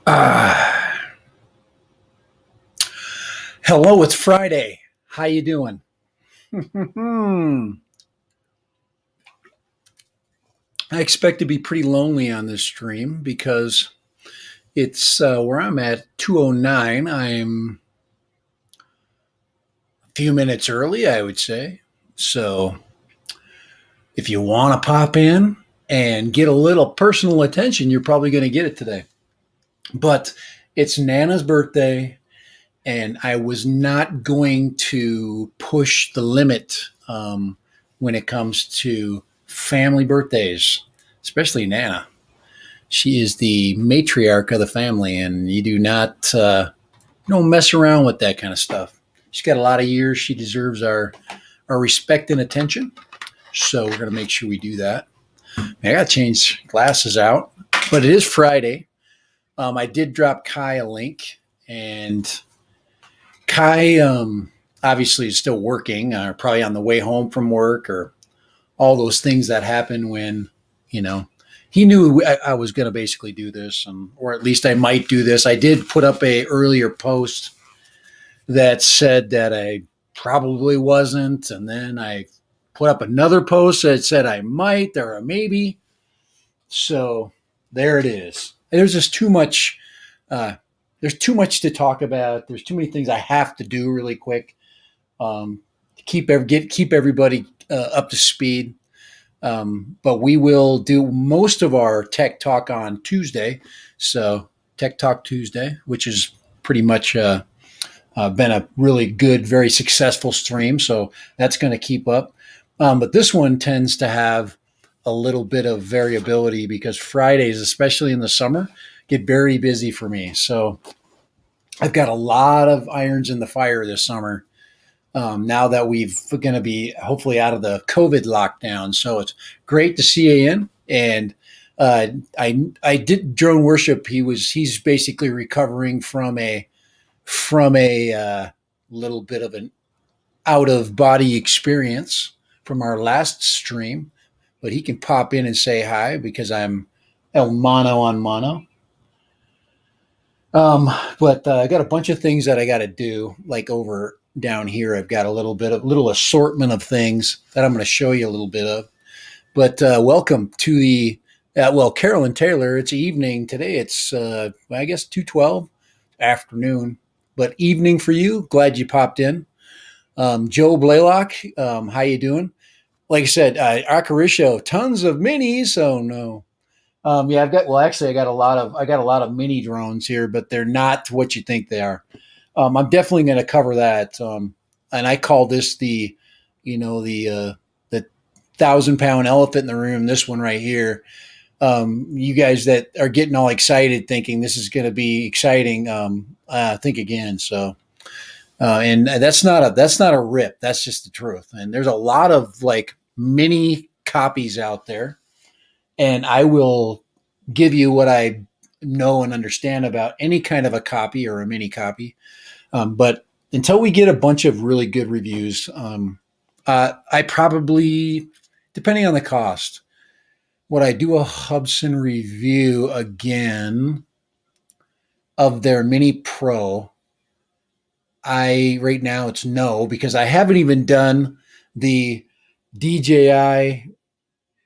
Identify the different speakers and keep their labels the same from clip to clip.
Speaker 1: Uh, Hello, it's Friday. How you doing? I expect to be pretty lonely on this stream because it's where I'm at 2:09. I'm a few minutes early, I would say. So if you want to pop in and get a little personal attention, you're probably going to get it today. But it's Nana's birthday, and I was not going to push the limit when it comes to family birthdays, especially Nana. She is the matriarch of the family, and you do not don't mess around with that kind of stuff. She's got a lot of years. She deserves our respect and attention. So we're gonna make sure we do that. I got to change glasses out, but it is Friday. I did drop Kai a link, and Kai obviously is still working, probably on the way home from work, or all those things that happen when you know he knew I was going to basically do this, or at least I might do this. I did put up a earlier post that said that I probably wasn't, and then I put up another post that said I might or a maybe. So there it is. There's just too much. Uh, there's too much to talk about. There's too many things I have to do really quick to keep everybody up to speed. But we will do most of our tech talk on Tuesday. So Tech Talk Tuesday, which is pretty much been a really good, very successful stream. So that's going to keep up. But this one tends to have a little bit of variability because Fridays, especially in the summer, get very busy for me. So I've got a lot of irons in the fire this summer. Now that we've going to be hopefully out of the COVID lockdown, so it's great to see you in. And I did drone worship. He's basically recovering from a little bit of an out of body experience from our last stream, but he can pop in and say hi because I'm el mano on mano. But I got a bunch of things that I got to do, like over down here. I've got a little assortment of things that I'm going to show you a little bit of. But welcome to the Carolyn Taylor. It's evening today. It's I guess 2:12 afternoon, but evening for you. Glad you popped in. Joe Blaylock, how you doing? Like I said, Akarisho, tons of minis. Oh no. Yeah, I got a lot of mini drones here, but they're not what you think they are. I'm definitely going to cover that. And I call this the 1,000-pound elephant in the room. This one right here. You guys that are getting all excited, thinking this is going to be exciting, think again. So, and that's not a rip. That's just the truth. And there's a lot of like mini copies out there, and I will give you what I know and understand about any kind of a copy or a mini copy. But until we get a bunch of really good reviews, I probably, depending on the cost, would I do a Hubsan review again of their Mini Pro? Right now it's no, because I haven't even done the DJI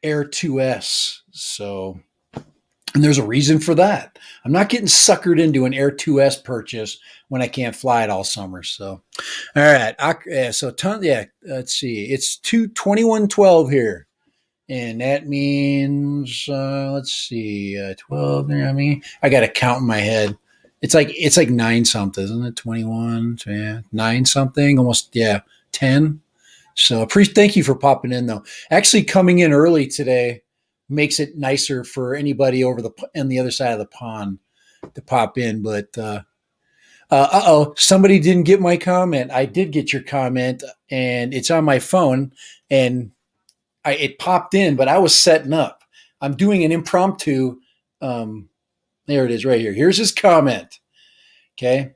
Speaker 1: Air 2S. So, and there's a reason for that. I'm not getting suckered into an Air 2S purchase when I can't fly it all summer. So, all right. Let's see. It's 2:21:12 here. And that means, let's see, 12 there. I mean, I got to count in my head. It's like nine something, isn't it? 21, yeah, nine something, almost, yeah, 10. So thank you for popping in though. Actually coming in early today makes it nicer for anybody on the other side of the pond to pop in. But, somebody didn't get my comment. I did get your comment and it's on my phone and it popped in, but I was setting up. I'm doing an impromptu. There it is right here. Here's his comment. Okay.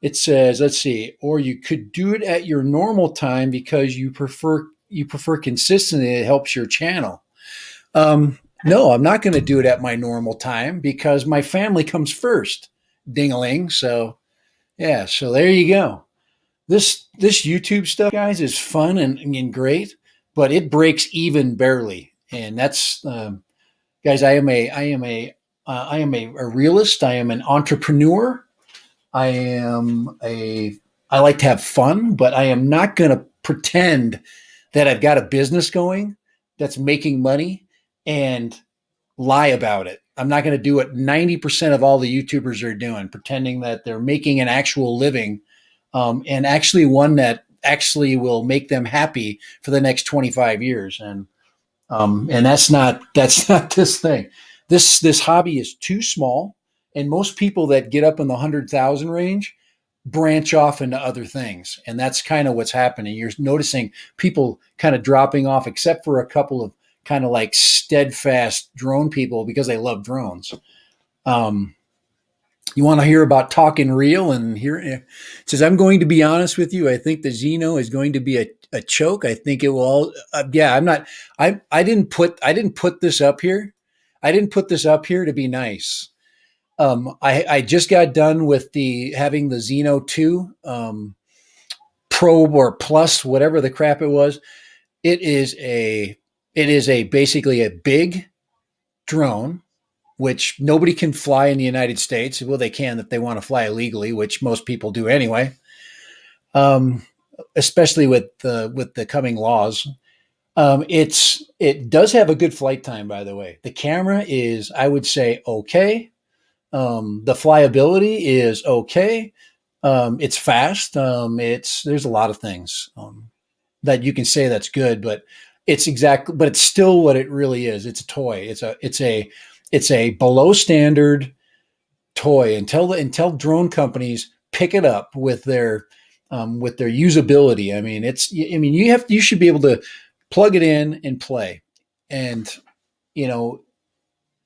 Speaker 1: It says, let's see, or you could do it at your normal time because you prefer consistency. It helps your channel. No, I'm not going to do it at my normal time because my family comes first. ding-a-ling. So yeah, so there you go. This YouTube stuff, guys, is fun and great, but it breaks even barely. And that's guys. I am a realist. I am an entrepreneur. I am a I like to have fun, but I am not going to pretend that I've got a business going that's making money and lie about it. I'm not going to do what 90% of all the YouTubers are doing, pretending that they're making an actual living, and actually one that actually will make them happy for the next 25 years. And that's not this thing. This hobby is too small, and most people that get up in the 100,000 range branch off into other things, and that's kind of what's happening. You're noticing people kind of dropping off, except for a couple of kind of like steadfast drone people because they love drones. Um, you want to hear about talking real? And here it says, I'm going to be honest with you. I think the Xeno is going to be a choke. I think it will all, yeah, I'm not, I didn't put this up here. I didn't put this up here to be nice. I just got done with having the Xeno 2, Pro or Plus, whatever the crap it was. It is a basically a big drone which nobody can fly in the United States. Well, they can if they want to fly illegally, which most people do anyway. Um, Especially with the coming laws. It does have a good flight time, by the way. The camera is, I would say, okay. The flyability is okay. It's fast. There's a lot of things that you can say that's good, but it's still what it really is. It's a toy. It's a below standard toy until drone companies pick it up with their usability. I mean, you should be able to plug it in and play. And you know,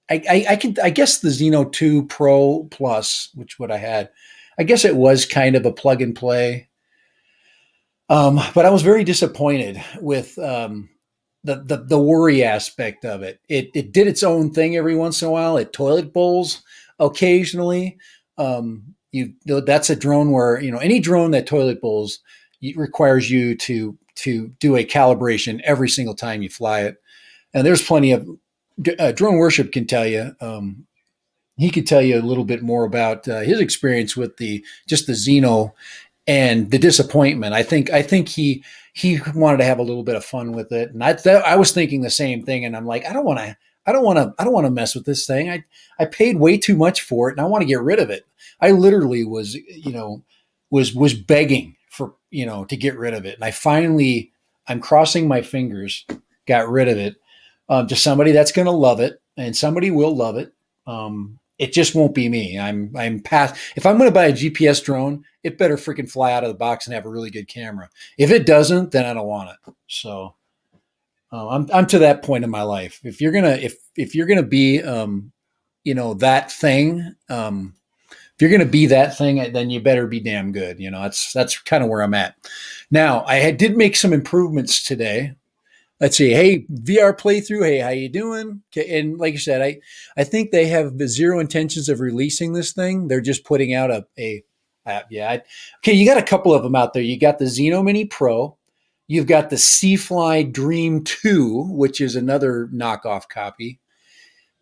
Speaker 1: I guess the Xeno 2 Pro Plus, which what I had, I guess it was kind of a plug and play. But I was very disappointed with the worry aspect of it. It did its own thing every once in a while. It toilet bowls occasionally. That's a drone where any drone that toilet bowls requires you to do a calibration every single time you fly it. And there's plenty of drone worship can tell you. He could tell you a little bit more about his experience with the Xeno and the disappointment. I think he wanted to have a little bit of fun with it, and I was thinking the same thing. And I'm like, I don't want to mess with this thing. I paid way too much for it, and I want to get rid of it. I literally was begging for to get rid of it, and I'm crossing my fingers, got rid of it to somebody that's going to love it, and somebody will love it. It just won't be me. I'm past. If I'm going to buy a GPS drone, it better freaking fly out of the box and have a really good camera. If it doesn't, then I don't want it. So I'm to that point in my life. If you're gonna be that thing, if you're gonna be that thing, then you better be damn good. That's kind of where I'm at. Now did make some improvements today. Let's see. Hey, VR playthrough. Hey, how you doing? Okay, and like I said, I think they have zero intentions of releasing this thing. They're just putting out a yeah. Okay, you got a couple of them out there. You got the Xeno Mini Pro. You've got the Seafly Dream 2, which is another knockoff copy.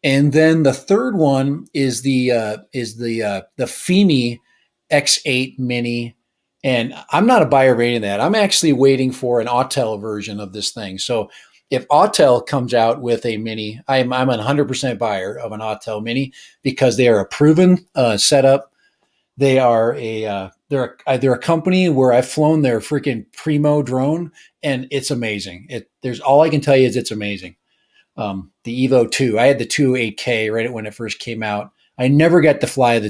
Speaker 1: And then the third one is the FIMI X8 Mini. And I'm not a buyer of any of that. I'm actually waiting for an Autel version of this thing. So if Autel comes out with a Mini, I'm a 100% buyer of an Autel Mini because they are a proven setup. They are they're a company where I've flown their freaking Primo drone, and it's amazing. There's all I can tell you is it's amazing. The Evo 2, I had the 2 8K right when it first came out. I never got to fly the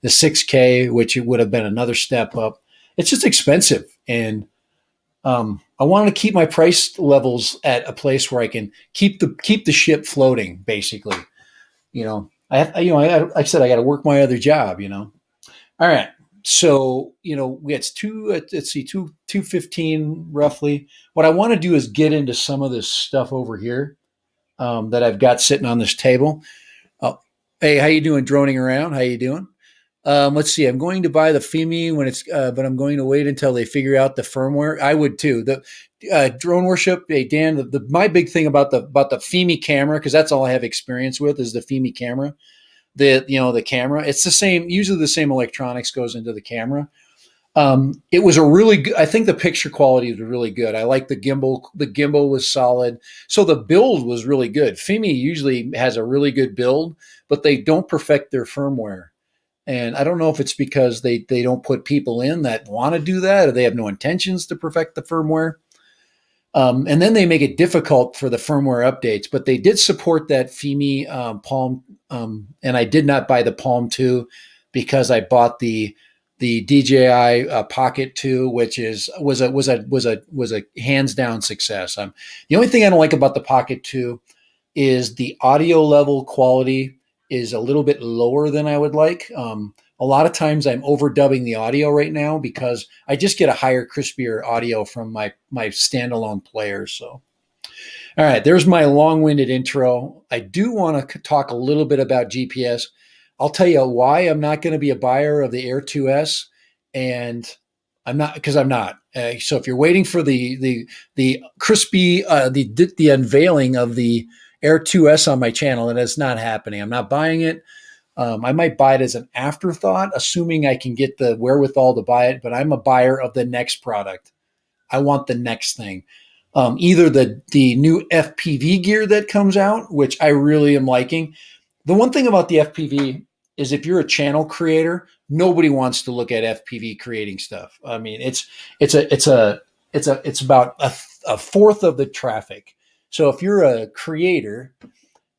Speaker 1: 6K, which it would have been another step up. It's just expensive, and I wanted to keep my price levels at a place where I can keep the ship floating. Basically, I said I got to work my other job. All right. So we had let's see, 215 roughly. What I want to do is get into some of this stuff over here that I've got sitting on this table. Hey, how you doing? Droning around? How you doing? Let's see. I'm going to buy the Fimi when it's, but I'm going to wait until they figure out the firmware. I would too. The drone worship, hey Dan. My big thing about the Fimi camera, because that's all I have experience with, is the Fimi camera. The camera. It's the same. Usually, the same electronics goes into the camera. It was a really good. I think the picture quality was really good. I like the gimbal. The gimbal was solid. So the build was really good. Fimi usually has a really good build, but they don't perfect their firmware. And I don't know if it's because they don't put people in that want to do that, or they have no intentions to perfect the firmware. And then they make it difficult for the firmware updates. But they did support that Fimi Palm, and I did not buy the Palm 2 because I bought the DJI Pocket 2, which was a hands down success. The only thing I don't like about the Pocket 2 is the audio level quality is a little bit lower than I would like. A lot of times I'm overdubbing the audio right now because I just get a higher, crispier audio from my standalone player. So, all right, there's my long-winded intro. I do want to talk a little bit about GPS. I'll tell you why I'm not going to be a buyer of the Air 2S, and I'm not because I'm not. So if you're waiting for the crispy the unveiling of the Air 2S on my channel, and it's not happening. I'm not buying it. I might buy it as an afterthought, assuming I can get the wherewithal to buy it. But I'm a buyer of the next product. I want the next thing. Either the new FPV gear that comes out, which I really am liking. The one thing about the FPV is if you're a channel creator, nobody wants to look at FPV creating stuff. I mean, it's about a fourth of the traffic. So if you're a creator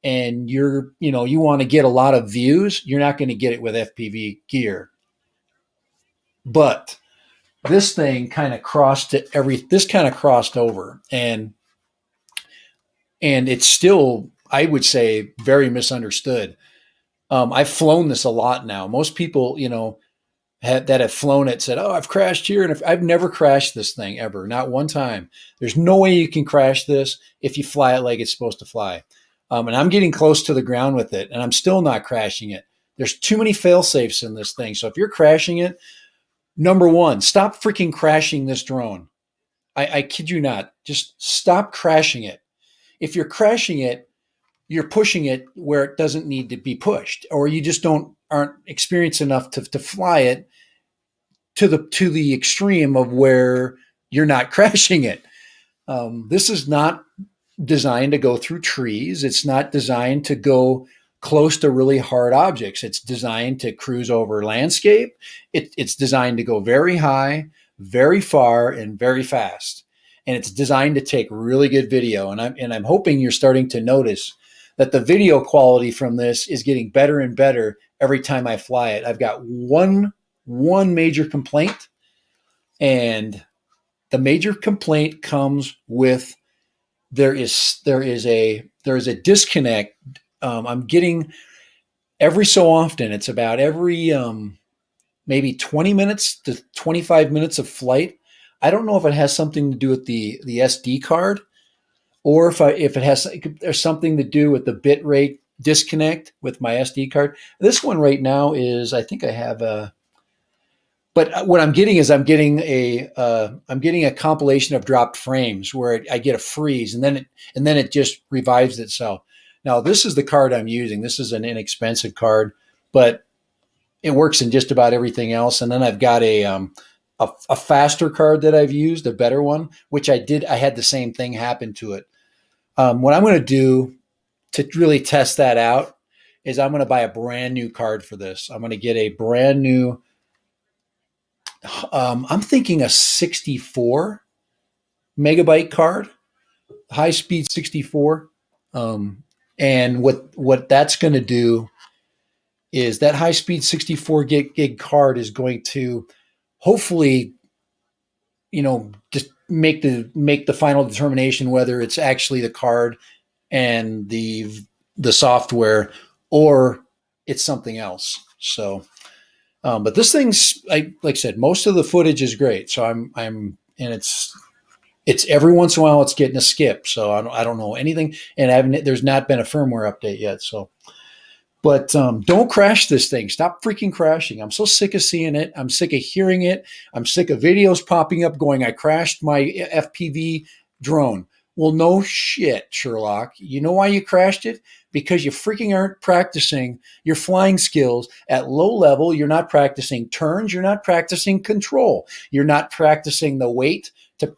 Speaker 1: and you want to get a lot of views, you're not going to get it with FPV gear. But this thing kind of this kind of crossed over, and it's still, I would say, very misunderstood. I've flown this a lot now. Most people, that have flown it said, "Oh, I've crashed here," and I've never crashed this thing ever, not one time. There's no way you can crash this if you fly it like it's supposed to fly. And I'm getting close to the ground with it, and I'm still not crashing it. There's too many fail safes in this thing. So if you're crashing it, number one, stop freaking crashing this drone. I kid you not. Just stop crashing it. If you're crashing it, you're pushing it where it doesn't need to be pushed, or you just aren't experienced enough to fly it to the extreme of where you're not crashing it. This is not designed to go through trees. It's not designed to go close to really hard objects. It's designed to cruise over landscape. It's designed to go very high, very far, and very fast. And it's designed to take really good video. And I'm hoping you're starting to notice that the video quality from this is getting better and better every time I fly it. I've got one major complaint, and the major complaint comes with there is a disconnect. I'm getting every so often. It's about every maybe 20 minutes to 25 minutes of flight. I don't know if it has something to do with the SD card, or if it has there's something to do with the bit rate disconnect with my SD card. This one right now is, I think I have a. But what I'm getting is I'm getting a compilation of dropped frames where I get a freeze, and then it just revives itself. Now this is the card I'm using. This is an inexpensive card, but it works in just about everything else. And then I've got a faster card that I've used, a better one, which I had the same thing happen to it. What I'm going to do to really test that out is I'm going to buy a brand new card for this. I'm going to get a brand new. I'm thinking a 64 megabyte card, high speed 64. And what that's going to do is that high speed 64 gig card is going to hopefully, just make the final determination whether it's actually the card and the software, or it's something else. So, but this thing's, like I said, most of the footage is great. So and it's every once in a while it's getting a skip. So I don't know anything, and there's not been a firmware update yet. So, But don't crash this thing. Stop freaking crashing. I'm so sick of seeing it. I'm sick of hearing it. I'm sick of videos popping up going, I crashed my FPV drone. Well, no shit, Sherlock. You know why you crashed it? Because you freaking aren't practicing your flying skills at low level. You're not practicing turns. You're not practicing control. You're not practicing the weight to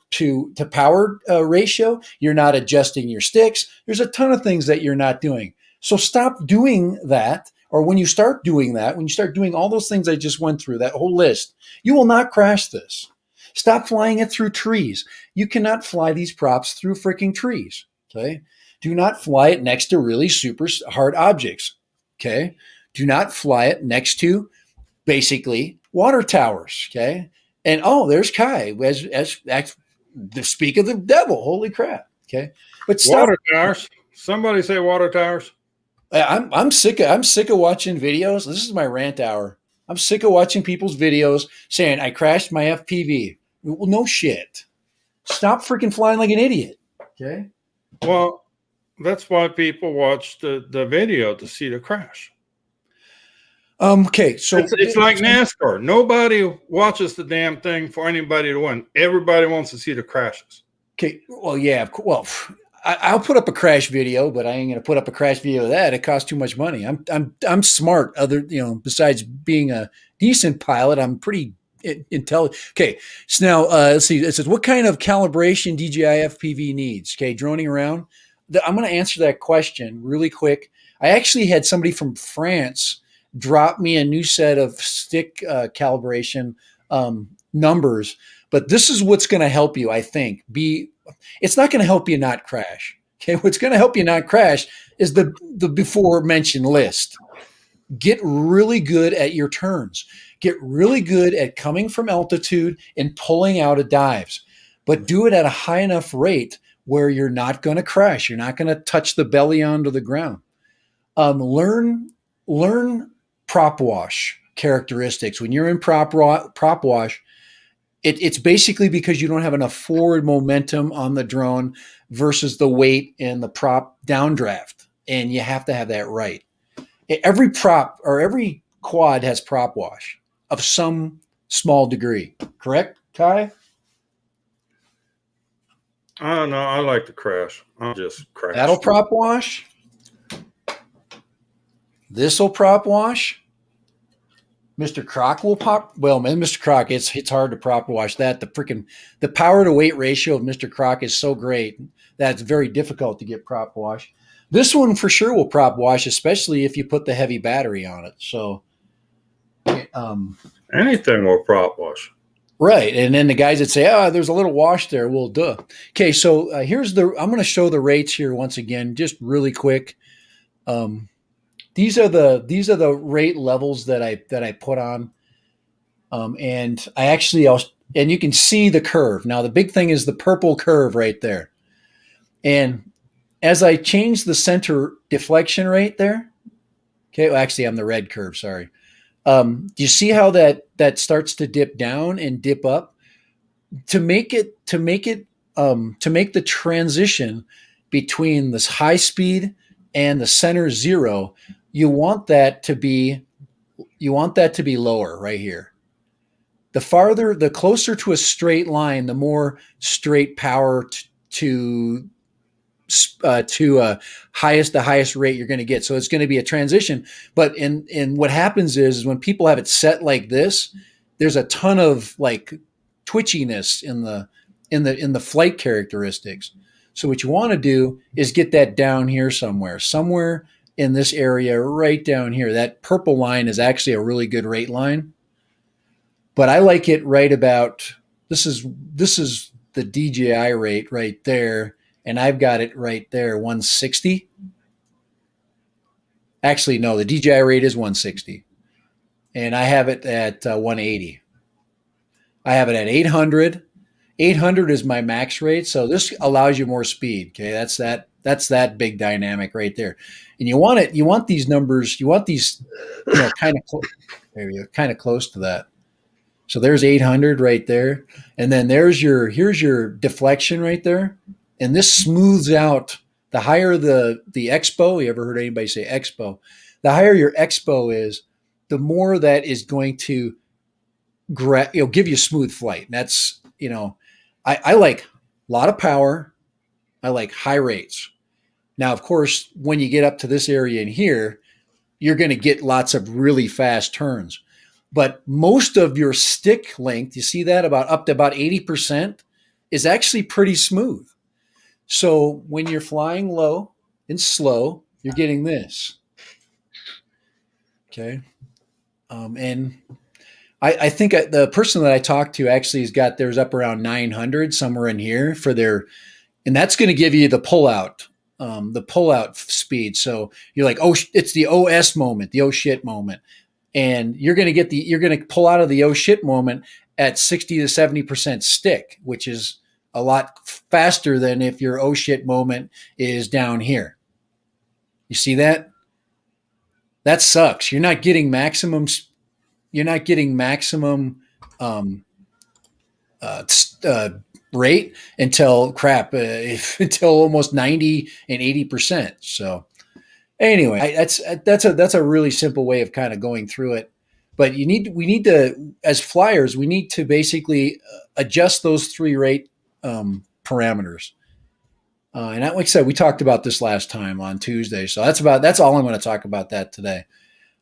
Speaker 1: power ratio. You're not adjusting your sticks. There's a ton of things that you're not doing. So stop doing that. Or when you start doing that, when you start doing all those things I just went through, that whole list, you will not crash this. Stop flying it through trees. You cannot fly these props through freaking trees. Okay. Do not fly it next to really super hard objects. Okay. Do not fly it next to basically water towers. Okay. And there's Kai as the speak of the devil. Holy crap. Okay. But stop.
Speaker 2: Water towers. Somebody say water towers.
Speaker 1: I'm sick of watching videos. This is my rant hour. I'm sick of watching people's videos saying I crashed my FPV. Well, no shit. Stop freaking flying like an idiot. Okay.
Speaker 2: Well, that's why people watch the video to see the crash.
Speaker 1: Okay, so
Speaker 2: it's like NASCAR. Nobody watches the damn thing for anybody to win. Everybody wants to see the crashes.
Speaker 1: Okay. Well, yeah. Well, I'll put up a crash video, but I ain't going to put up a crash video of that. It costs too much money. I'm smart. Besides being a decent pilot, I'm pretty intelligent. Okay. So now let's see. It says, what kind of calibration DJI FPV needs? Okay. Droning around. I'm going to answer that question really quick. I actually had somebody from France drop me a new set of stick calibration numbers, but this is what's going to help you, I think. It's not going to help you not crash. Okay, what's going to help you not crash is the before mentioned list. Get really good at your turns. Get really good at coming from altitude and pulling out of dives, but do it at a high enough rate where you're not going to crash. You're not going to touch the belly onto the ground. Learn prop wash characteristics. When you're in prop wash, it's basically because you don't have enough forward momentum on the drone versus the weight and the prop downdraft. And you have to have that right. Every prop or every quad has prop wash of some small degree. Correct, Kai?
Speaker 2: I don't know. I like to crash. I'll just crash.
Speaker 1: That'll prop wash. This'll prop wash. Mr. Croc will pop. Well, man, Mr. Croc, it's hard to prop wash that. The power to weight ratio of Mr. Croc is so great that it's very difficult to get prop wash. This one for sure will prop wash, especially if you put the heavy battery on it. So,
Speaker 2: anything will prop wash.
Speaker 1: Right. And then the guys that say, there's a little wash there. Well, duh. Okay. So I'm going to show the rates here once again, just really quick. These are the rate levels that I put on. And and you can see the curve. Now the big thing is the purple curve right there. And as I change the center deflection rate there, okay, well, actually I'm the red curve, sorry. Do you see how that starts to dip down and dip up? To make the transition between this high speed and the center zero, you want that to be lower right here. The closer to a straight line, the more straight power to the highest rate you're going to get. So it's going to be a transition. But in what happens is when people have it set like this, there's a ton of like twitchiness in the flight characteristics. So what you want to do is get that down here somewhere in this area, right down here. That purple line is actually a really good rate line, but I like it right about, this is the DJI rate right there. And I've got it right there, 160. Actually, no, the DJI rate is 160. And I have it at 180. I have it at 800. 800 is my max rate. So this allows you more speed. Okay, that's that big dynamic right there. And you want these numbers, kind of close to that. So there's 800 right there. And then here's your deflection right there. And this smooths out The higher the expo, you ever heard anybody say expo? The higher your expo is, the more that is going to give you a smooth flight. And that's, I like a lot of power. I like high rates. Now, of course, when you get up to this area in here, you're going to get lots of really fast turns. But most of your stick length, you see that about up to about 80%, is actually pretty smooth. So when you're flying low and slow, you're getting this. Okay. And I think the person that I talked to actually has got theirs up around 900, somewhere in here for their, and that's going to give you the pullout speed. So you're like, oh, it's the OS moment, the oh shit moment. And you're going to pull out of the oh shit moment at 60 to 70% stick, which is a lot faster than if your oh shit moment is down here. You see that? That sucks. You're not getting maximum um, rate until until almost 90 and 80%. So anyway, that's a really simple way of kind of going through it. But we need to, as flyers, we need to basically adjust those three rate parameters. And like I said, we talked about this last time on Tuesday. So that's all I'm going to talk about that today.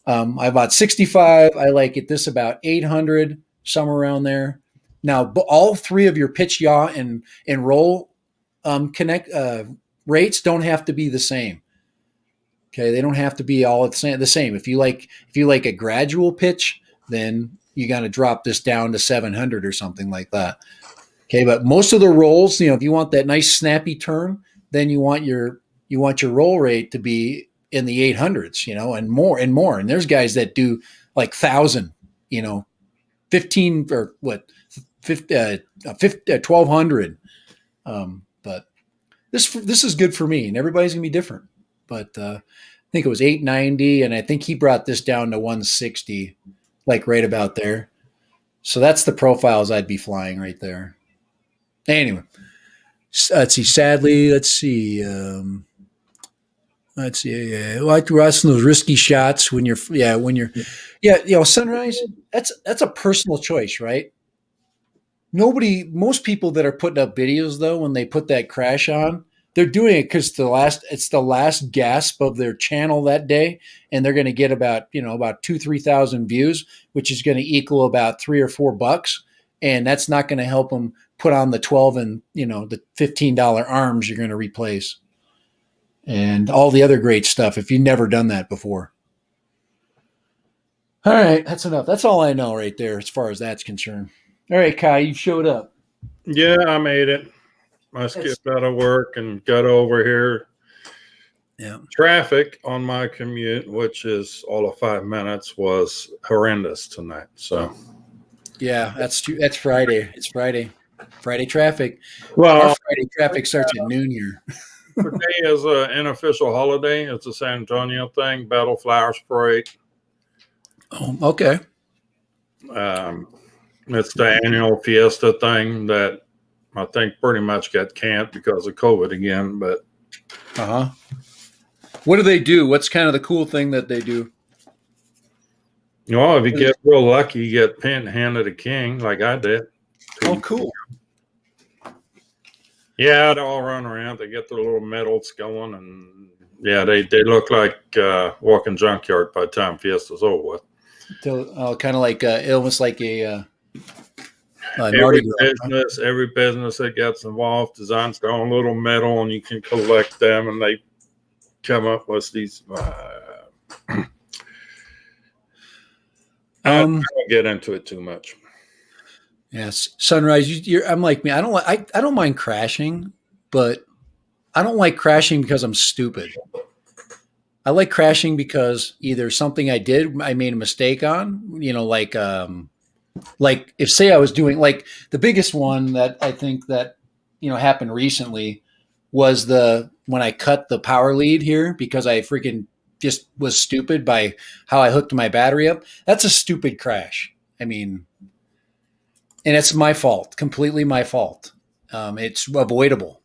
Speaker 1: I bought 65. I like it this about 800, somewhere around there. Now, all three of your pitch, yaw, and roll connect rates don't have to be the same. Okay, they don't have to be all the same. If you like a gradual pitch, then you got to drop this down to 700 or something like that. Okay, but most of the rolls, if you want that nice snappy turn, then you want your roll rate to be in the 800s, and more and more. And there's guys that do like 1,000, 15 or what, 1,200. But this is good for me, and everybody's gonna be different. But I think it was 890, and I think he brought this down to 160, like right about there. So that's the profiles I'd be flying right there. Anyway, let's see. Sadly, let's see. Let's see. I like wrestling those risky shots when you're sunrise. That's a personal choice, right? Most people that are putting up videos though, when they put that crash on, they're doing it because it's the last gasp of their channel that day, and they're going to get about 2,000-3,000 views, which is going to equal about $3 or $4, and that's not going to help them put on the 12 and the $15 arms you're going to replace, and all the other great stuff if you've never done that before. All right, that's enough. That's all I know right there as far as that's concerned. All right, Kai, you showed up.
Speaker 2: Yeah, I made it. I skipped out of work and got over here.
Speaker 1: Yeah.
Speaker 2: Traffic on my commute, which is all of 5 minutes, was horrendous tonight. So
Speaker 1: yeah, that's Friday. It's Friday. Friday traffic.
Speaker 2: Well,
Speaker 1: our Friday traffic starts at noon here.
Speaker 2: Today is an unofficial holiday. It's a San Antonio thing, Battle Flowers Parade.
Speaker 1: Oh, okay.
Speaker 2: It's the annual fiesta thing that I think pretty much got canned because of COVID again. But
Speaker 1: what do they do? What's kind of the cool thing that they do?
Speaker 2: If you get real lucky, you get handed a king like I did.
Speaker 1: Oh, cool.
Speaker 2: Yeah, they all run around. They get the little medals going, and yeah, they look like walking junkyard by the time Fiesta's over with.
Speaker 1: Kind of like almost like a
Speaker 2: every business that gets involved designs their own little medal, and you can collect them, and they come up with these. I don't get into it too much.
Speaker 1: Yes, sunrise. I'm like me. I don't mind crashing, but I don't like crashing because I'm stupid. I like crashing because either something I made a mistake on, like if say I was doing like the biggest one that I think that happened recently was when I cut the power lead here because I freaking just was stupid by how I hooked my battery up. That's a stupid crash. I mean, and it's my fault, completely my fault. It's avoidable.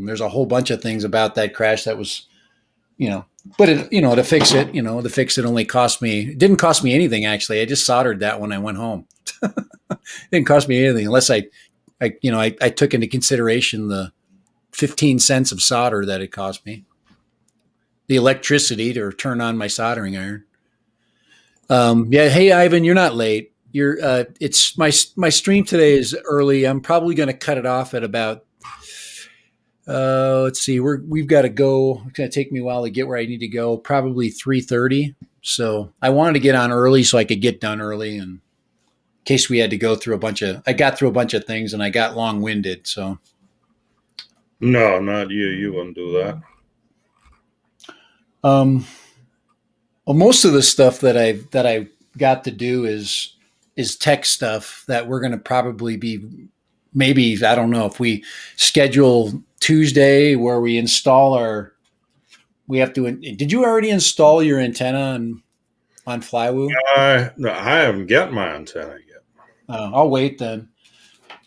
Speaker 1: There's a whole bunch of things about that crash that was, but to fix it, only didn't cost me anything actually. I just soldered that when I went home. It didn't cost me anything unless I took into consideration the 15 cents of solder that it cost me, the electricity to turn on my soldering iron. Yeah. Hey, Ivan, you're not late. It's my stream today is early. I'm probably going to cut it off at about, let's see, we've got to go. It's going to take me a while to get where I need to go, probably 3:30. So I wanted to get on early so I could get done early. And in case we had to go through I got through a bunch of things and I got long winded. So.
Speaker 2: No, not you. You wouldn't do that.
Speaker 1: Well, most of the stuff that I got to do is tech stuff that we're going to probably be, maybe, I don't know, if we schedule Tuesday where we install did you already install your antenna on Flywoo?
Speaker 2: No, I haven't got my antenna yet.
Speaker 1: I'll wait then.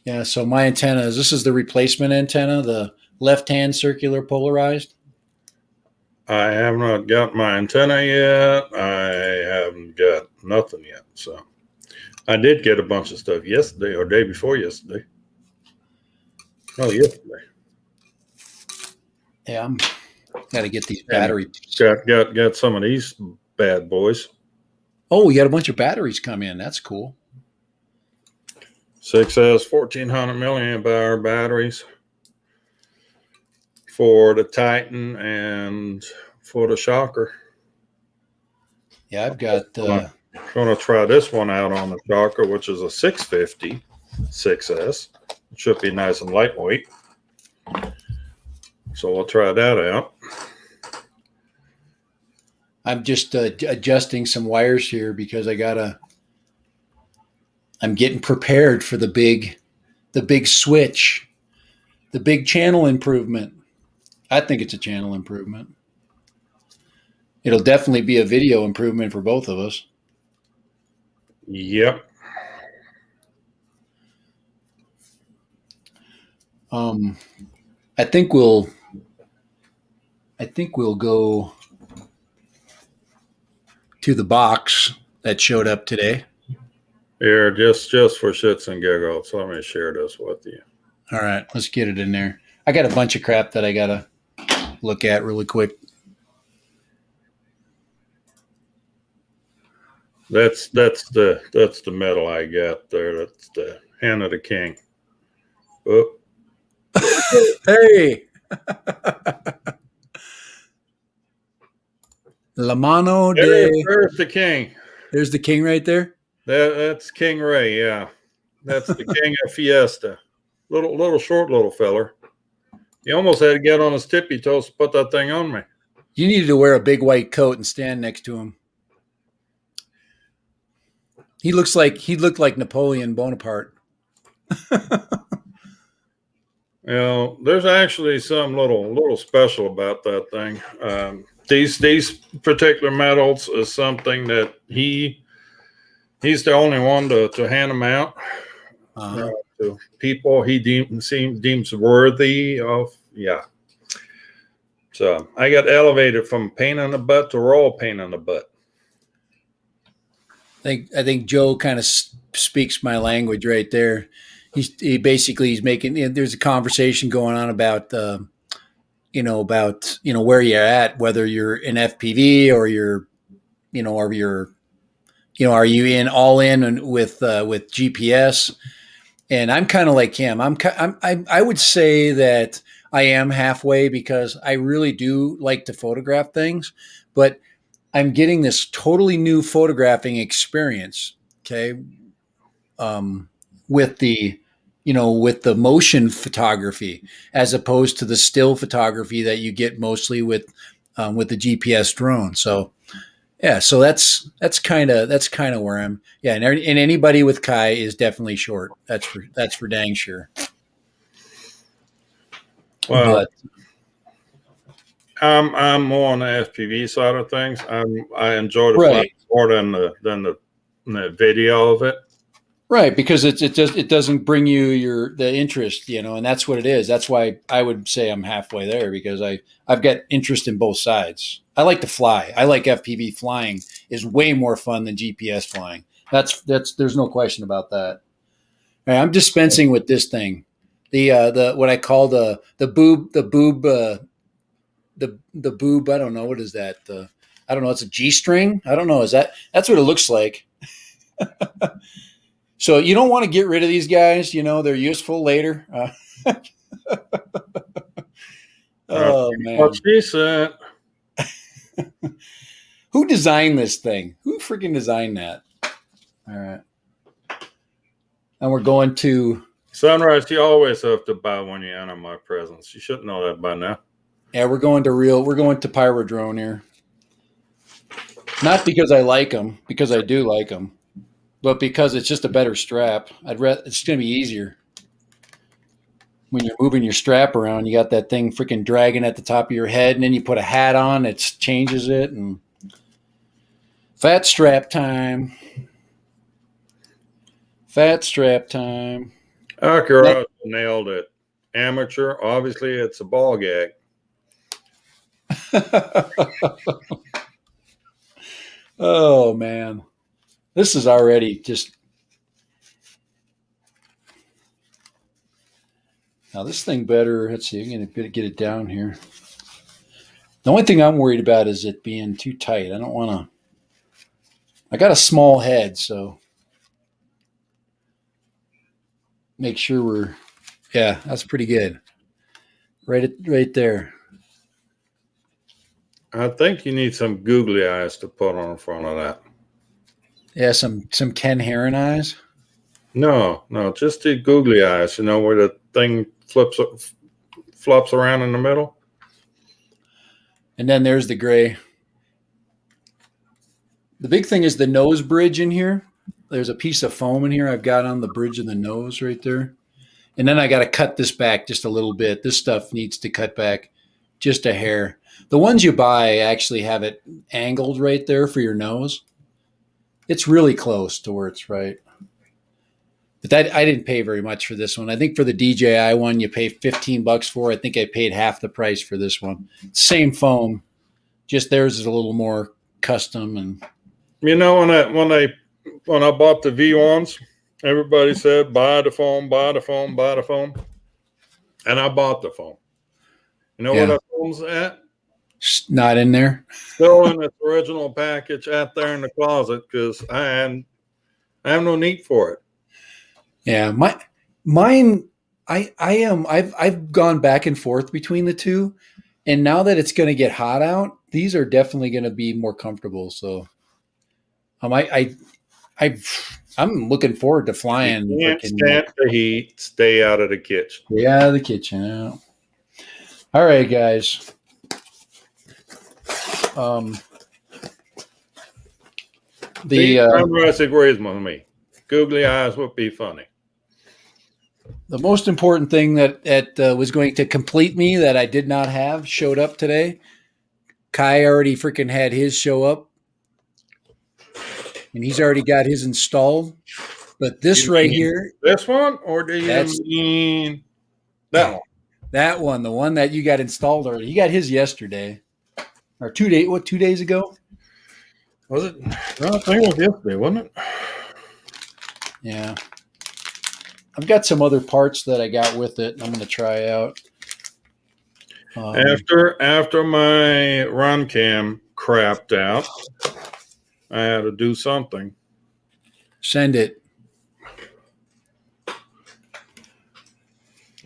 Speaker 1: Yeah. So my antenna this is the replacement antenna, the left-hand circular polarized.
Speaker 2: I have not got my antenna yet. I haven't got nothing yet. So I did get a bunch of stuff yesterday or day before yesterday. Oh, yesterday.
Speaker 1: Yeah, I'm got to get these batteries.
Speaker 2: Got some of these bad boys.
Speaker 1: Oh, we got a bunch of batteries come in. That's cool.
Speaker 2: 6S 1400 milliamp hour batteries for the Titan and for the Shocker.
Speaker 1: Yeah, I've got.
Speaker 2: Going to try this one out on the Shocker, which is a 650 6S. It should be nice and lightweight. So we'll try that out.
Speaker 1: I'm just adjusting some wires here because I'm getting prepared for the big switch, the big channel improvement. I think it's a channel improvement. It'll definitely be a video improvement for both of us.
Speaker 2: Yep.
Speaker 1: I think we'll go to the box that showed up today.
Speaker 2: Here, just for shits and giggles, let me share this with you.
Speaker 1: All right, let's get it in there. I got a bunch of crap that I gotta look at really quick.
Speaker 2: That's the medal I got there. That's the hand of the king. Oh.
Speaker 1: Hey. La mano de.
Speaker 2: There's the king.
Speaker 1: There's the king right there.
Speaker 2: That's King Ray. Yeah, that's the king of Fiesta. Little short little feller. He almost had to get on his tippy toes to put that thing on me.
Speaker 1: You needed to wear a big white coat and stand next to him. He looked like Napoleon Bonaparte.
Speaker 2: There's actually some little special about that thing. These particular medals is something that he's the only one to hand them out to people he deems worthy of. Yeah. So I got elevated from pain in the butt to royal pain in the butt.
Speaker 1: I think Joe kind of speaks my language right there. He's making. There's a conversation going on about where you're at, whether you're in FPV or are you all in with GPS? And I'm kind of like him. I would say that I am halfway because I really do like to photograph things, but I'm getting this totally new photographing experience. Okay. With the motion photography as opposed to the still photography that you get mostly with the GPS drone. So yeah, so that's kind of where I'm. Yeah, and anybody with Kai is definitely short. That's for dang sure.
Speaker 2: Well,
Speaker 1: but
Speaker 2: I'm more on the FPV side of things. I enjoy the flight more than the video of it.
Speaker 1: Right, because it doesn't bring you the interest, and that's what it is. That's why I would say I'm halfway there because I've got interest in both sides. I like to fly. I like FPV flying is way more fun than GPS flying. That's there's no question about that. All right, I'm dispensing with this thing, the what I call the boob. I don't know what is that. I don't know. It's a G string. I don't know. That's what it looks like. So you don't want to get rid of these guys. They're useful later. Oh man,
Speaker 2: What she said.
Speaker 1: who designed this thing? Who freaking designed that? All right, and we're going to
Speaker 2: Sunrise. You always have to buy when you enter my presence. You should know that by now.
Speaker 1: yeah, we're going to Pyrodrone here. Not because I like them, because I do like them, but because it's just a better strap. It's going to be easier. When you're moving your strap around, you got that thing freaking dragging at the top of your head, and then you put a hat on, it changes it. And fat strap time. Fat strap time.
Speaker 2: Accurate, nailed it. Amateur, obviously, it's a ball gag.
Speaker 1: Oh man, this is already just. Now this thing better. Let's see. I'm going to get it down here. The only thing I'm worried about is it being too tight. I don't want to. I got a small head, so make sure we're. Yeah, that's pretty good. Right there.
Speaker 2: I think you need some googly eyes to put on front of that.
Speaker 1: Yeah, some Ken Heron eyes.
Speaker 2: No, just the googly eyes. Where the thing flops around in the middle.
Speaker 1: And then there's the gray. The big thing is the nose bridge in here. There's a piece of foam in here I've got on the bridge of the nose right there. And then I got to cut this back just a little bit. This stuff needs to cut back just a hair. The ones you buy actually have it angled right there for your nose. It's really close to where it's right. But I didn't pay very much for this one. I think for the DJI one, you pay $15 for. I think I paid half the price for this one. Same foam, just theirs is a little more custom. And
Speaker 2: when I bought the V1s, everybody said buy the foam, buy the foam, buy the foam, and I bought the foam. Where the foam's at?
Speaker 1: Not in there.
Speaker 2: Still in its original package out there in the closet because I have no need for it.
Speaker 1: Yeah, mine. I've gone back and forth between the two, and now that it's going to get hot out, these are definitely going to be more comfortable. So, I'm looking forward to flying.
Speaker 2: You can't stand the heat. Stay out of the kitchen.
Speaker 1: Yeah, the kitchen. Yeah. All right, guys.
Speaker 2: Sunrise agrees with me. Googly eyes would be funny.
Speaker 1: The most important thing that was going to complete me that I did not have showed up today. Kai already freaking had his show up, and he's already got his installed. But this right here,
Speaker 2: this one, or do you mean that one?
Speaker 1: That one, the one that you got installed already. He got his yesterday, or 2 days. What, 2 days ago?
Speaker 2: Was it? Well, I think it was yesterday, wasn't it?
Speaker 1: Yeah. I've got some other parts that I got with it. I'm going to try out.
Speaker 2: After my run cam crapped out, I had to do something.
Speaker 1: Send it.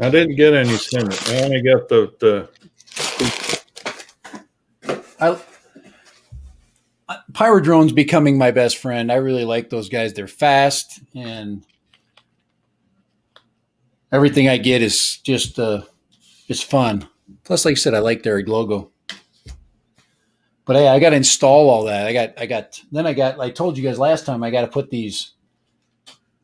Speaker 2: I didn't get any send it. I only got the
Speaker 1: Pyrodrone's becoming my best friend. I really like those guys. They're fast, and everything I get is just it's fun. Plus, like I said, I like their logo. But I got to install all that. I told you guys last time, I got to put these.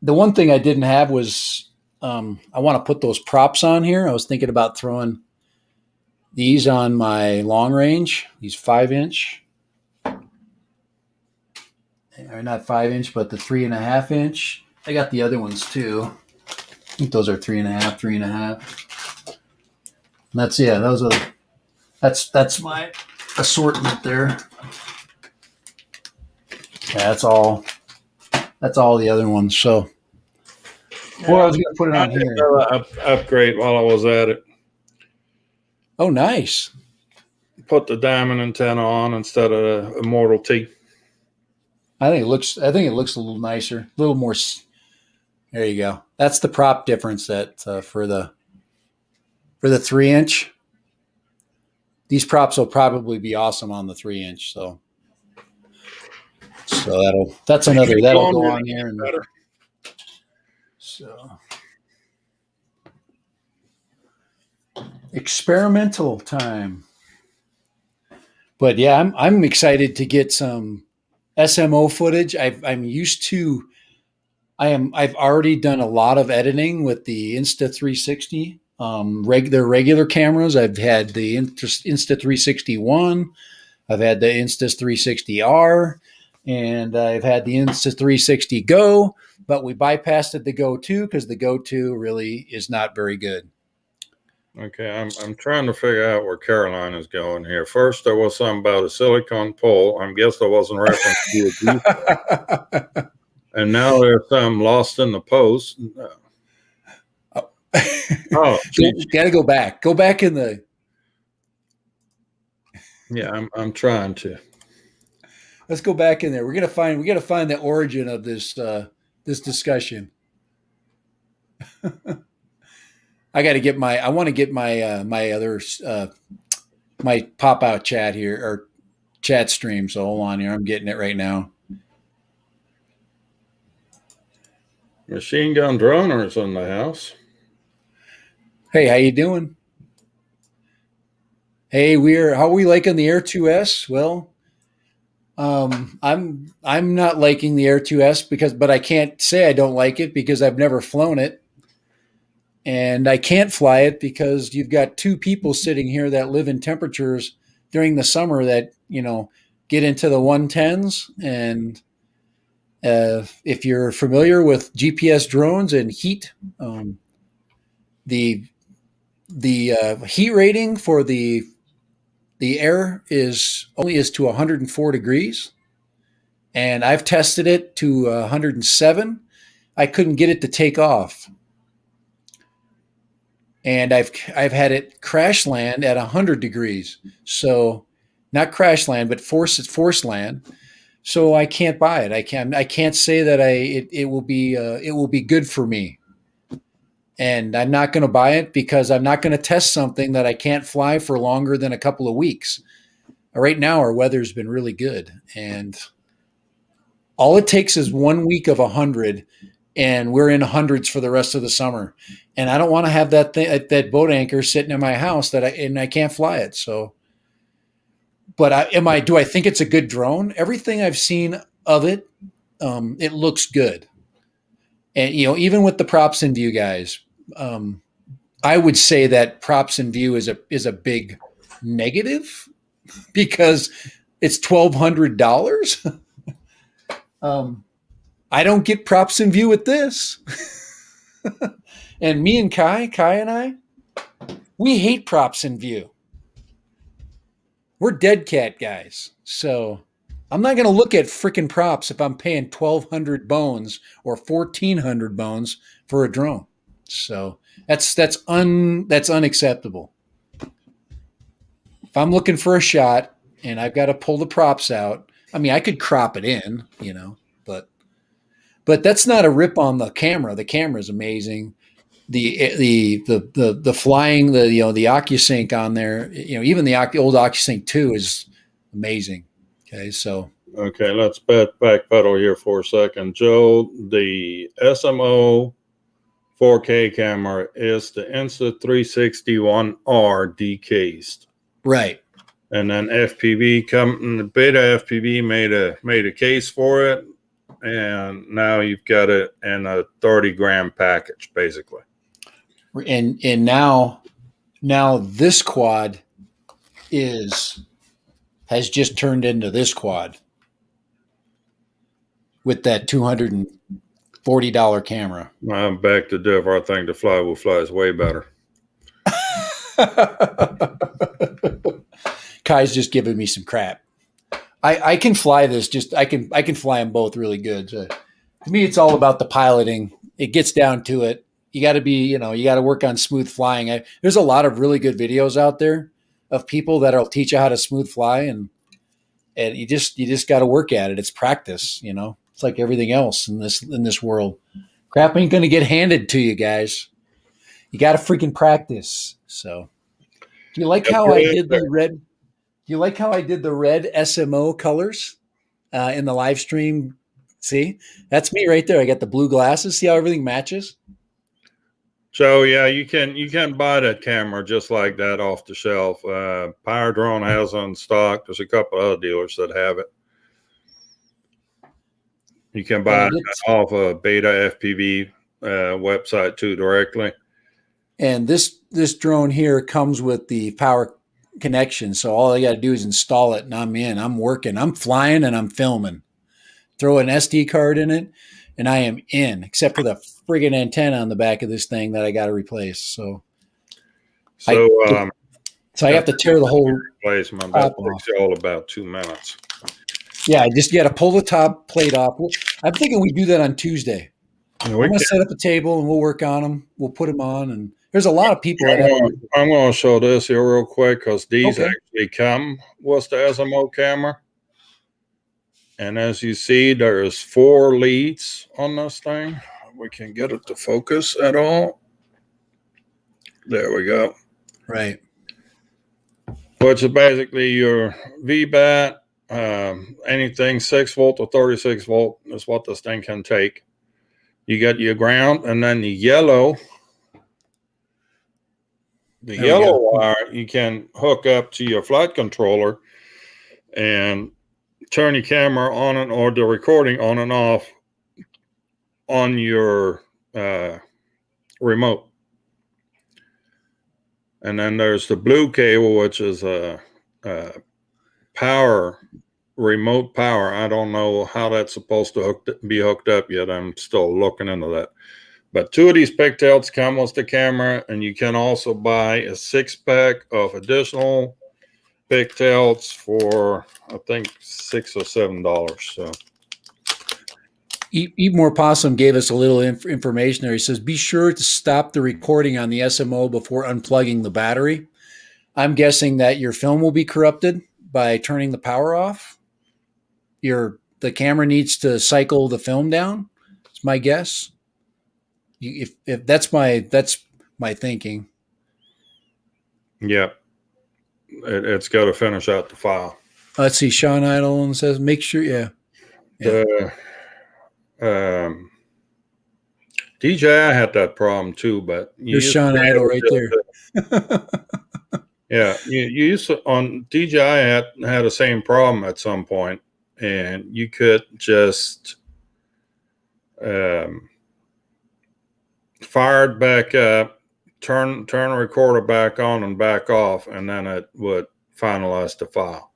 Speaker 1: The one thing I didn't have was I want to put those props on here. I was thinking about throwing these on my long range, these 5-inch. Or not 5-inch, but the 3.5-inch. I got the other ones too. I think those are 3.5, 3.5. And that's those are that's my assortment there. Yeah, that's all the other ones. So well, I was gonna put it
Speaker 2: I
Speaker 1: on
Speaker 2: did
Speaker 1: here.
Speaker 2: upgrade while I was at it.
Speaker 1: Oh, nice.
Speaker 2: Put the diamond antenna on instead of a Mortal T.
Speaker 1: I think it looks a little nicer, a little more. There you go. That's the prop difference that for the 3 inch. These props will probably be awesome on the 3 inch. So that'll
Speaker 2: Going,
Speaker 1: go
Speaker 2: you're
Speaker 1: on
Speaker 2: gonna
Speaker 1: there.
Speaker 2: get
Speaker 1: And
Speaker 2: better.
Speaker 1: so experimental time. But yeah, I'm excited to get some SMO footage. I'm used to. I've already done a lot of editing with the Insta 360. Their regular cameras. I've had the Insta 361. I've had the Insta 360R, and I've had the Insta 360 Go. But we bypassed the Go 2 because the Go 2 really is not very good.
Speaker 2: Okay, I'm trying to figure out where Caroline is going here. First, there was something about a silicone pole. I guess I wasn't referencing you. And now there's some lost in the post. Oh,
Speaker 1: Got to go back. Go back in the.
Speaker 2: yeah, I'm trying to.
Speaker 1: Let's go back in there. We got to find the origin of this discussion. I got to get my. I want to get my my other my pop out chat here or chat stream. So hold on here. I'm getting it right now.
Speaker 2: Machine gun droners in the house.
Speaker 1: Hey, how you doing? Hey, how are we liking the Air 2S? Well, I'm not liking the Air 2S but I can't say I don't like it because I've never flown it, and I can't fly it because you've got two people sitting here that live in temperatures during the summer that get into the 110s, and if you're familiar with GPS drones and heat, the heat rating for the air is to 104 degrees, and I've tested it to 107. I couldn't get it to take off, and I've had it crash land at 100 degrees. So not crash land, but force land. So I can't buy it. I can't say that it will be good for me. And I'm not going to buy it because I'm not going to test something that I can't fly for longer than a couple of weeks. Right now, our weather's been really good, and all it takes is 1 week of 100, and we're in hundreds for the rest of the summer. And I don't want to have that boat anchor sitting in my house that I can't fly it. So, but do I think it's a good drone? Everything I've seen of it, it looks good. And even with the props in view, guys, I would say that props in view is a big negative because it's $1,200. I don't get props in view with this. And me and Kai and I, we hate props in view. We're dead cat guys. So I'm not going to look at freaking props if I'm paying 1,200 bones or 1,400 bones for a drone. So that's unacceptable. If I'm looking for a shot and I've got to pull the props out, I mean, I could crop it in, but that's not a rip on the camera. The camera is amazing. The flying, the OcuSync on there, even the old OcuSync 2 is amazing. Okay, so
Speaker 2: Okay, let's backpedal here for a second. Joe, the SMO 4K camera is the Insta 361R decased.
Speaker 1: right.
Speaker 2: And then the Beta FPV made a case for it, and now you've got it in a 30-gram package, basically.
Speaker 1: And now this quad has just turned into this quad with that 200 $40 camera.
Speaker 2: I'm back to differ. I think the fly will fly is way better.
Speaker 1: Kai's just giving me some crap. I can fly this. I can fly them both really good. So, to me, it's all about the piloting. It gets down to it. You got to be, you got to work on smooth flying. There's a lot of really good videos out there of people that'll teach you how to smooth fly, and you just got to work at it. It's practice. It's like everything else in this world. Crap ain't going to get handed to you, guys. You got to freaking practice. So, do you like how I did the red? Do you like how I did the red SMO colors in the live stream? See, that's me right there. I got the blue glasses. See how everything matches?
Speaker 2: So yeah, you can buy that camera just like that off the shelf. Power Drone has on stock. There's a couple other dealers that have it. You can buy it off a Beta FPV website too directly.
Speaker 1: And this drone here comes with the power connection, so all I got to do is install it, and I'm in. I'm working. I'm flying, and I'm filming. Throw an SD card in it, and I am in. Except for the friggin' antenna on the back of this thing that I got to replace. So I have to tear the whole
Speaker 2: replacement. That takes you all about 2 minutes.
Speaker 1: Yeah, I just got to pull the top plate off. I'm thinking we do that on Tuesday. I'm going to set up a table and we'll work on them. We'll put them on, and there's a lot of people.
Speaker 2: I'm going to show this here real quick because these actually come with the SMO camera. And as you see, there's 4 leads on this thing. We can get it to focus at all. There we go.
Speaker 1: Right.
Speaker 2: Which is basically your VBAT. Anything 6 volt or 36 volt is what this thing can take. You got your ground, and then the yellow wire you can hook up to your flight controller and turn your camera on and or the recording on and off on your remote. And then there's the blue cable, which is a remote power. I don't know how that's supposed to be hooked up yet. I'm still looking into that. But 2 of these pigtails come with the camera, and you can also buy a 6-pack of additional pigtails for I think $6 or $7. So
Speaker 1: Eat More Possum gave us a little information there. He says, be sure to stop the recording on the SMO before unplugging the battery. I'm guessing that your film will be corrupted by turning the power off. The camera needs to cycle the film down. It's my guess. If that's my thinking.
Speaker 2: Yeah. It's got to finish out the file.
Speaker 1: Let's see. Sean Idle says, make sure. Yeah.
Speaker 2: DJI had that problem too, but
Speaker 1: there's Sean Idle right there.
Speaker 2: Yeah, you used to, on DJI had the same problem at some point, and you could just fire it back up, turn the recorder back on and back off, and then it would finalize the file.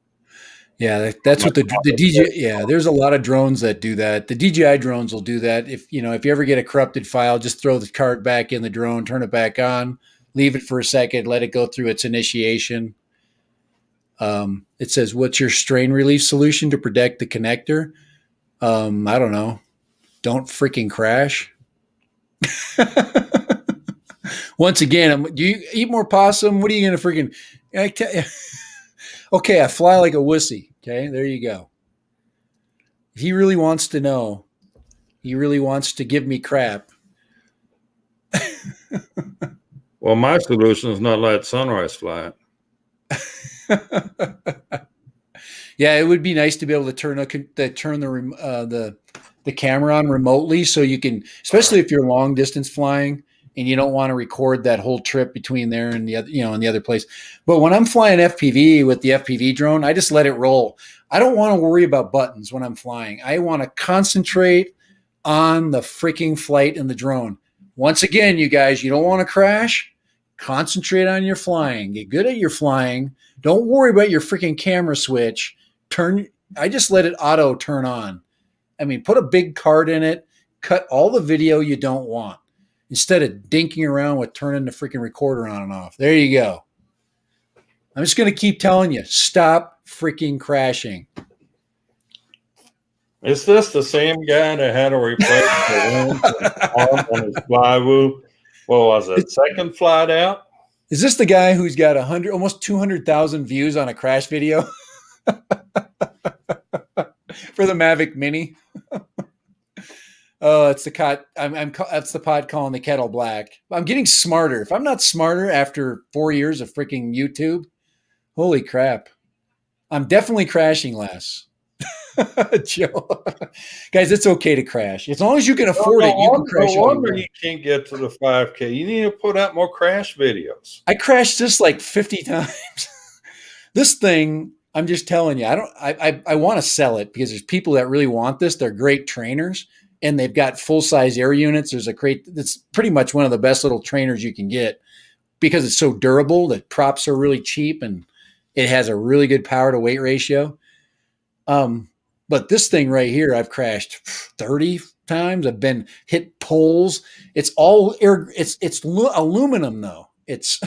Speaker 1: Yeah, that's what the DJI. Yeah, there's a lot of drones that do that. The DJI drones will do that. If you ever get a corrupted file, just throw the card back in the drone, turn it back on, leave it for a second, let it go through its initiation. It says, "What's your strain relief solution to protect the connector?" I don't know. Don't freaking crash. Once again, do you eat more possum? What are you going to freaking? Okay, I fly like a wussy. Okay, there you go. He really wants to know. He really wants to give me crap.
Speaker 2: Well, my solution is not let Sunrise fly
Speaker 1: it. Yeah, it would be nice to be able to turn the camera on remotely, so you can, especially if you're long distance flying and you don't want to record that whole trip between there and the other, in the other place. But when I'm flying FPV with the FPV drone, I just let it roll. I don't want to worry about buttons when I'm flying. I want to concentrate on the freaking flight in the drone. Once again, you guys, you don't want to crash. Concentrate on your flying. Get good at your flying. Don't worry about your freaking camera switch. I just let it auto turn on. I mean, put a big card in it. cut all the video you don't want instead of dinking around with turning the freaking recorder on and off. There you go. I'm just going to keep telling you, stop freaking crashing.
Speaker 2: Is this the same guy that had to replace the arm on his flywoo? What was it? Second flight out?
Speaker 1: Is this the guy who's got almost 200,000 views on a crash video for the Mavic Mini? Oh, it's the pot. That's the pot calling the kettle black. I'm getting smarter. If I'm not smarter after 4 years of freaking YouTube, holy crap! I'm definitely crashing less. Joe, guys, it's okay to crash as long as you can afford it. You can crash.
Speaker 2: No wonder you can't get to the 5K. You need to put out more crash videos.
Speaker 1: I crashed this like 50 times. This thing, I'm just telling you, I want to sell it because there's people that really want this. They're great trainers and they've got full size air units. It's pretty much one of the best little trainers you can get because it's so durable. The props are really cheap and it has a really good power to weight ratio. But this thing right here, I've crashed 30 times. I've been hit poles. It's all air. It's aluminum though. It's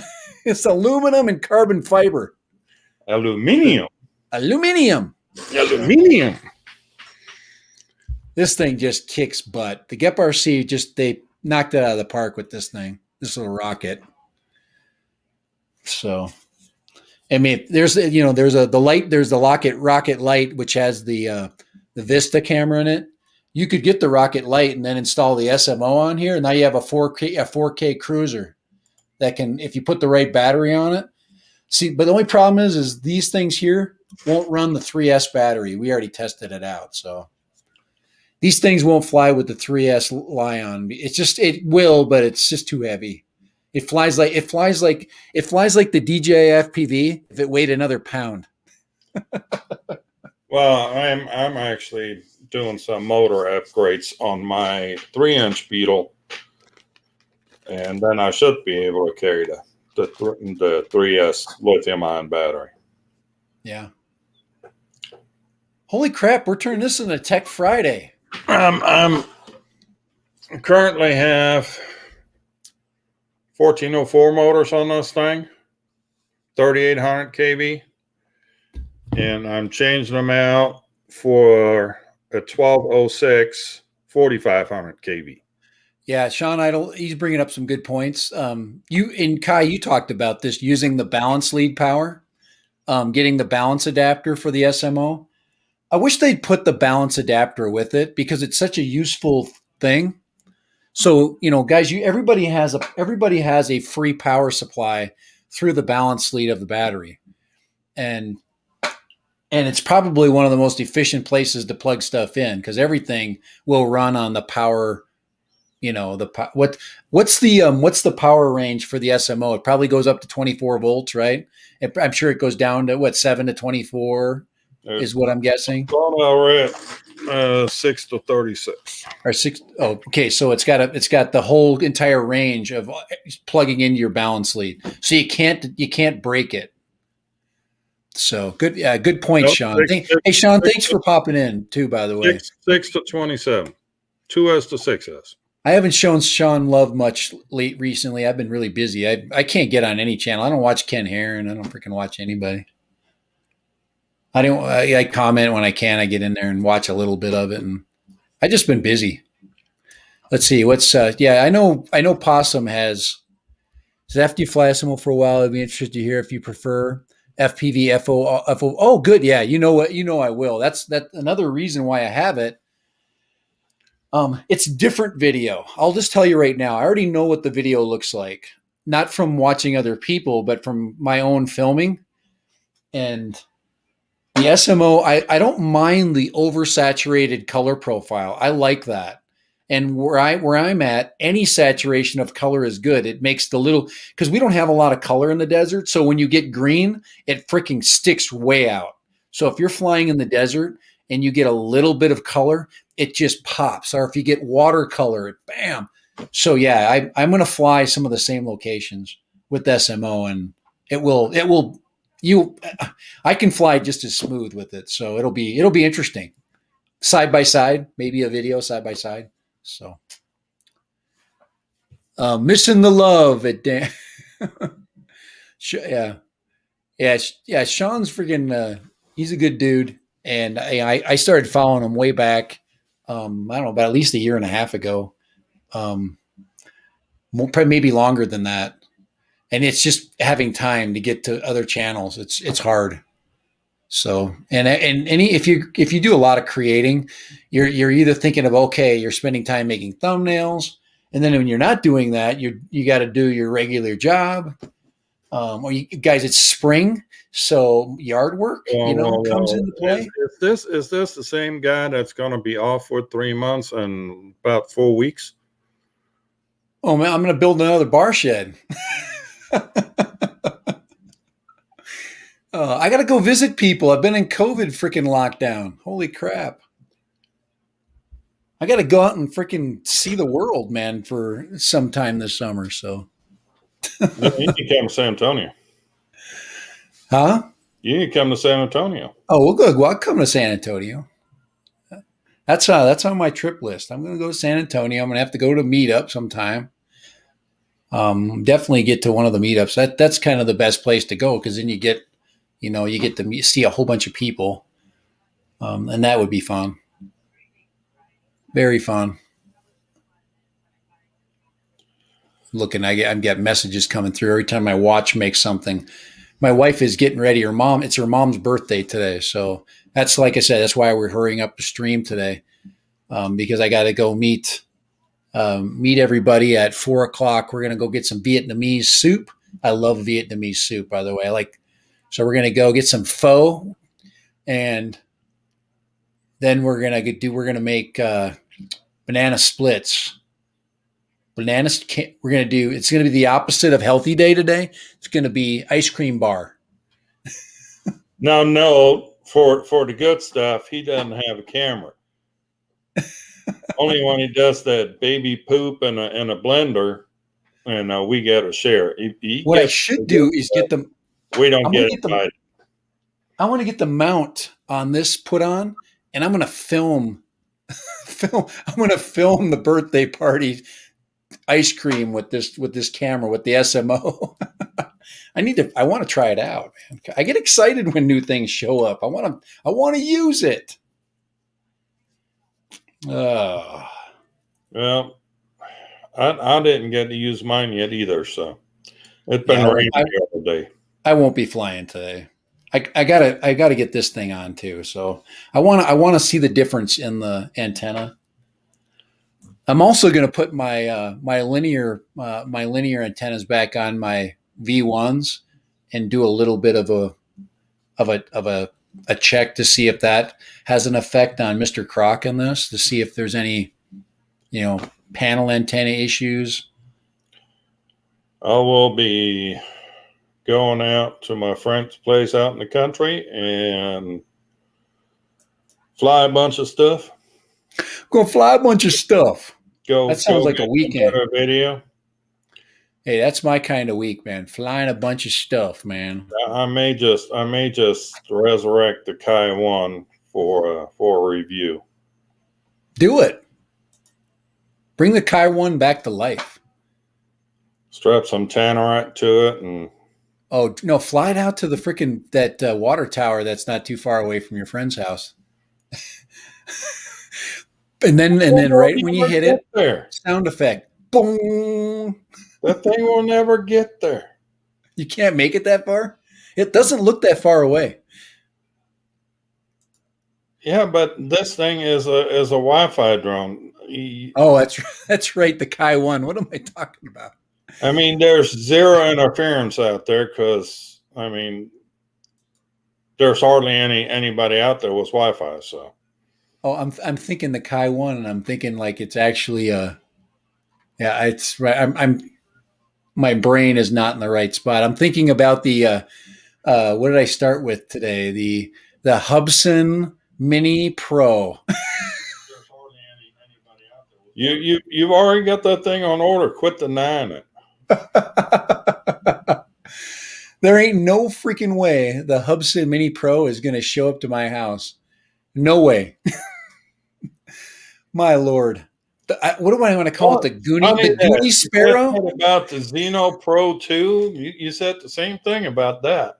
Speaker 1: aluminum and carbon fiber.
Speaker 2: Aluminium.
Speaker 1: This thing just kicks butt. The Gep RC they knocked it out of the park with this thing. This little rocket. So. I mean, there's the rocket light, which has the Vista camera in it. You could get the rocket light and then install the SMO on here. And now you have a 4K cruiser that can, if you put the right battery on it. See, but the only problem is these things here won't run the 3S battery. We already tested it out. So these things won't fly with the 3S Lion. It will, but it's just too heavy. It flies like the DJI FPV if it weighed another pound.
Speaker 2: Well, I'm actually doing some motor upgrades on my 3-inch Beetle, and then I should be able to carry the 3S lithium-ion battery.
Speaker 1: Yeah. Holy crap! We're turning this into Tech Friday.
Speaker 2: I'm currently have 1404 motors on this thing, 3800 kV, and I'm changing them out for a 1206 4500 kV.
Speaker 1: Yeah, Sean Idle, he's bringing up some good points. You and Kai, you talked about this using the balance lead power, getting the balance adapter for the SMO. I wish they'd put the balance adapter with it because it's such a useful thing. So, guys, everybody has a free power supply through the balance lead of the battery. And it's probably one of the most efficient places to plug stuff in because everything will run on the power, what's the power range for the SMO? It probably goes up to 24 volts, right? I'm sure it goes down to 7 to 24 is what I'm guessing.
Speaker 2: We're at 6 to 36
Speaker 1: or 6. Oh, okay. So it's got the whole entire range of plugging into your balance lead. So you can't break it. So good. Good point,
Speaker 2: nope,
Speaker 1: Sean. Hey, Sean, thanks for popping in too, by the way.
Speaker 2: 6 to 27, 2S to 6S.
Speaker 1: I haven't shown Sean love much recently. I've been really busy. I can't get on any channel. I don't watch Ken Heron. I don't freaking watch anybody. I comment when I can. I get in there and watch a little bit of it, and I just been busy. Let's see what's. I know Possum has. After you fly SMO for a while, I'd be interested to hear if you prefer FPV, FO. Oh, good. Yeah, you know what? I will. That's another reason why I have it. It's different video. I'll just tell you right now. I already know what the video looks like, not from watching other people, but from my own filming, and. The SMO, I don't mind the oversaturated color profile. I like that. And where I'm at, any saturation of color is good. It makes because we don't have a lot of color in the desert. So when you get green, it freaking sticks way out. So if you're flying in the desert and you get a little bit of color, it just pops. Or if you get watercolor, bam. So yeah, I'm going to fly some of the same locations with SMO, and it will. I can fly just as smooth with it, so it'll be interesting. Side by side, maybe a video side by side. So, missing the love at Dan. Yeah, yeah. Sean's freaking. He's a good dude, and I started following him way back. I don't know, about at least a year and a half ago. Um, probably maybe longer than that. And it's just having time to get to other channels. It's hard. So and any if you do a lot of creating, you're either thinking of, okay, you're spending time making thumbnails, and then when you're not doing that, you got to do your regular job. Or you guys, it's spring, so yard work, comes into play.
Speaker 2: Is this the same guy that's going to be off for 3 months and about 4 weeks?
Speaker 1: Oh man, I'm going to build another bar shed. I got to go visit people. I've been in COVID freaking lockdown. Holy crap. I got to go out and freaking see the world, man, for some time this summer. So,
Speaker 2: You need to come to San Antonio.
Speaker 1: huh?
Speaker 2: You need to come to San Antonio.
Speaker 1: Oh, well, good. Well, I'll come to San Antonio. That's on my trip list. I'm going to go to San Antonio. I'm going to have to go to a meetup sometime. Definitely get to one of the meetups. That's kind of the best place to go, because then you get to see a whole bunch of people, and that would be fun. Very fun. Looking, I'm getting messages coming through every time my watch makes something. My wife is getting ready. It's her mom's birthday today, so that's, like I said, that's why we're hurrying up the stream today, because I got to go meet everybody at 4:00. We're gonna go get some Vietnamese soup. I love Vietnamese soup, by the way. So we're gonna go get some pho, and then we're gonna make banana splits. Bananas. It's gonna be the opposite of healthy day today. It's gonna be ice cream bar.
Speaker 2: Now, no, for the good stuff, he doesn't have a camera. Only when he does that baby poop in a blender, and we get a share.
Speaker 1: What I should do is get them.
Speaker 2: We don't get it.
Speaker 1: I want to get the mount on this put on, and I'm going to film. I'm going to film the birthday party ice cream with this camera with the SMO. I want to try it out, man. I get excited when new things show up. I want to use it.
Speaker 2: Well, I didn't get to use mine yet either, so it's been raining the other day.
Speaker 1: I won't be flying today. I gotta get this thing on too. So I want to see the difference in the antenna. I'm also going to put my linear antennas back on my V1s and do a little bit of a check to see if that has an effect on Mr. Croc in this, to see if there's any, panel antenna issues.
Speaker 2: I will be going out to my friend's place out in the country and fly a bunch of stuff.
Speaker 1: Go fly a bunch of stuff. That sounds like a weekend.
Speaker 2: Video.
Speaker 1: Hey, that's my kind of week, man. Flying a bunch of stuff, man.
Speaker 2: I may just resurrect the Kai 1 for a review.
Speaker 1: Do it. Bring the Kai 1 back to life.
Speaker 2: Strap some tannerite to it, and
Speaker 1: oh no, fly it out to the freaking that water tower that's not too far away from your friend's house. and then right when you hit it,
Speaker 2: there,
Speaker 1: sound effect, boom.
Speaker 2: That thing will never get there.
Speaker 1: You can't make it that far. It doesn't look that far away.
Speaker 2: Yeah, but this thing is a Wi-Fi drone.
Speaker 1: Oh, that's right. The Kai 1. What am I talking about?
Speaker 2: I mean, there's zero interference out there because, there's hardly anybody out there with Wi-Fi. So,
Speaker 1: oh, I'm thinking the Kai 1, and I'm thinking like it's actually it's right. I'm my brain is not in the right spot. I'm thinking about the what did I start with today? The Hubsan Mini Pro.
Speaker 2: You've already got that thing on order. Quit denying it.
Speaker 1: There ain't no freaking way the Hubsan Mini Pro is going to show up to my house. No way. My Lord. what do I want to call it? The
Speaker 2: Funny
Speaker 1: Goonie
Speaker 2: that. You
Speaker 1: Sparrow?
Speaker 2: said about the Xeno Pro 2. You said the same thing about that.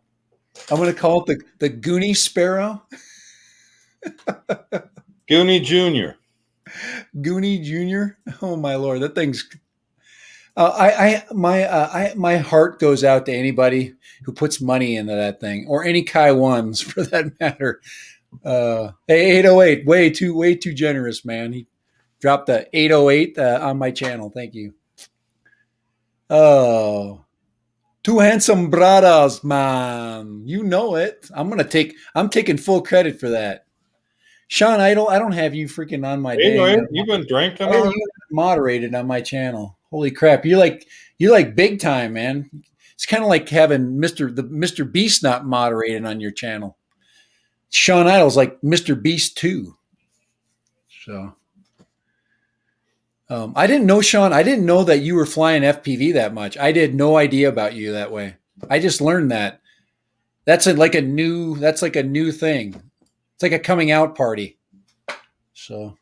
Speaker 1: I'm going to call it the Goonie Sparrow.
Speaker 2: Goonie Jr.
Speaker 1: Goonie Junior. Oh my lord, that thing's. My heart goes out to anybody who puts money into that thing, or any Kai ones for that matter. Hey, 808, way too generous, man. He dropped the 808 on my channel. Thank you. Oh, two handsome brothers, man. You know it. I'm taking full credit for that. Sean Idol, I don't have you freaking on my dang.
Speaker 2: Anyway, you've been drinking
Speaker 1: Why are
Speaker 2: on.
Speaker 1: you moderated on my channel? Holy crap! You're like big time, man. It's kind of like having Mr. Beast not moderated on your channel. Sean Idol's like Mr. Beast too. So I didn't know, Sean. I didn't know that you were flying FPV that much. I had no idea about you that way. I just learned that. Like a new thing. It's like a coming out party. So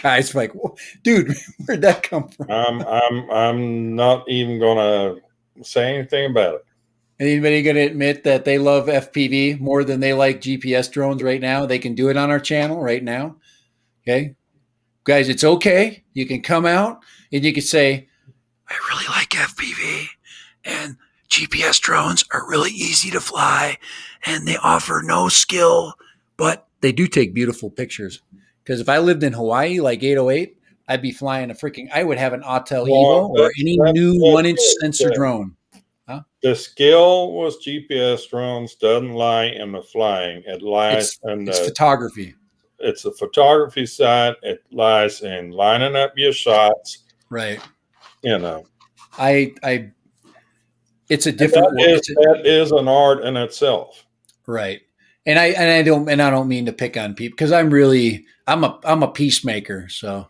Speaker 1: guys like, dude, where'd that come from?
Speaker 2: I'm not even gonna say anything about it.
Speaker 1: Anybody going to admit that they love FPV more than they like GPS drones right now? They can do it on our channel right now. Okay, guys, it's okay. You can come out and you can say, I really like FPV, and GPS drones are really easy to fly, and they offer no skill, but they do take beautiful pictures. Because if I lived in Hawaii like 808, I'd be flying I would have an Autel Evo or any new 1-inch sensor drone.
Speaker 2: Huh? The skill with GPS drones doesn't lie in the flying. It lies in
Speaker 1: the photography.
Speaker 2: It's a photography side. It lies in lining up your shots.
Speaker 1: Right.
Speaker 2: You know.
Speaker 1: It's a different.
Speaker 2: That is an art in itself.
Speaker 1: Right. And I don't mean to pick on people because I'm a peacemaker, so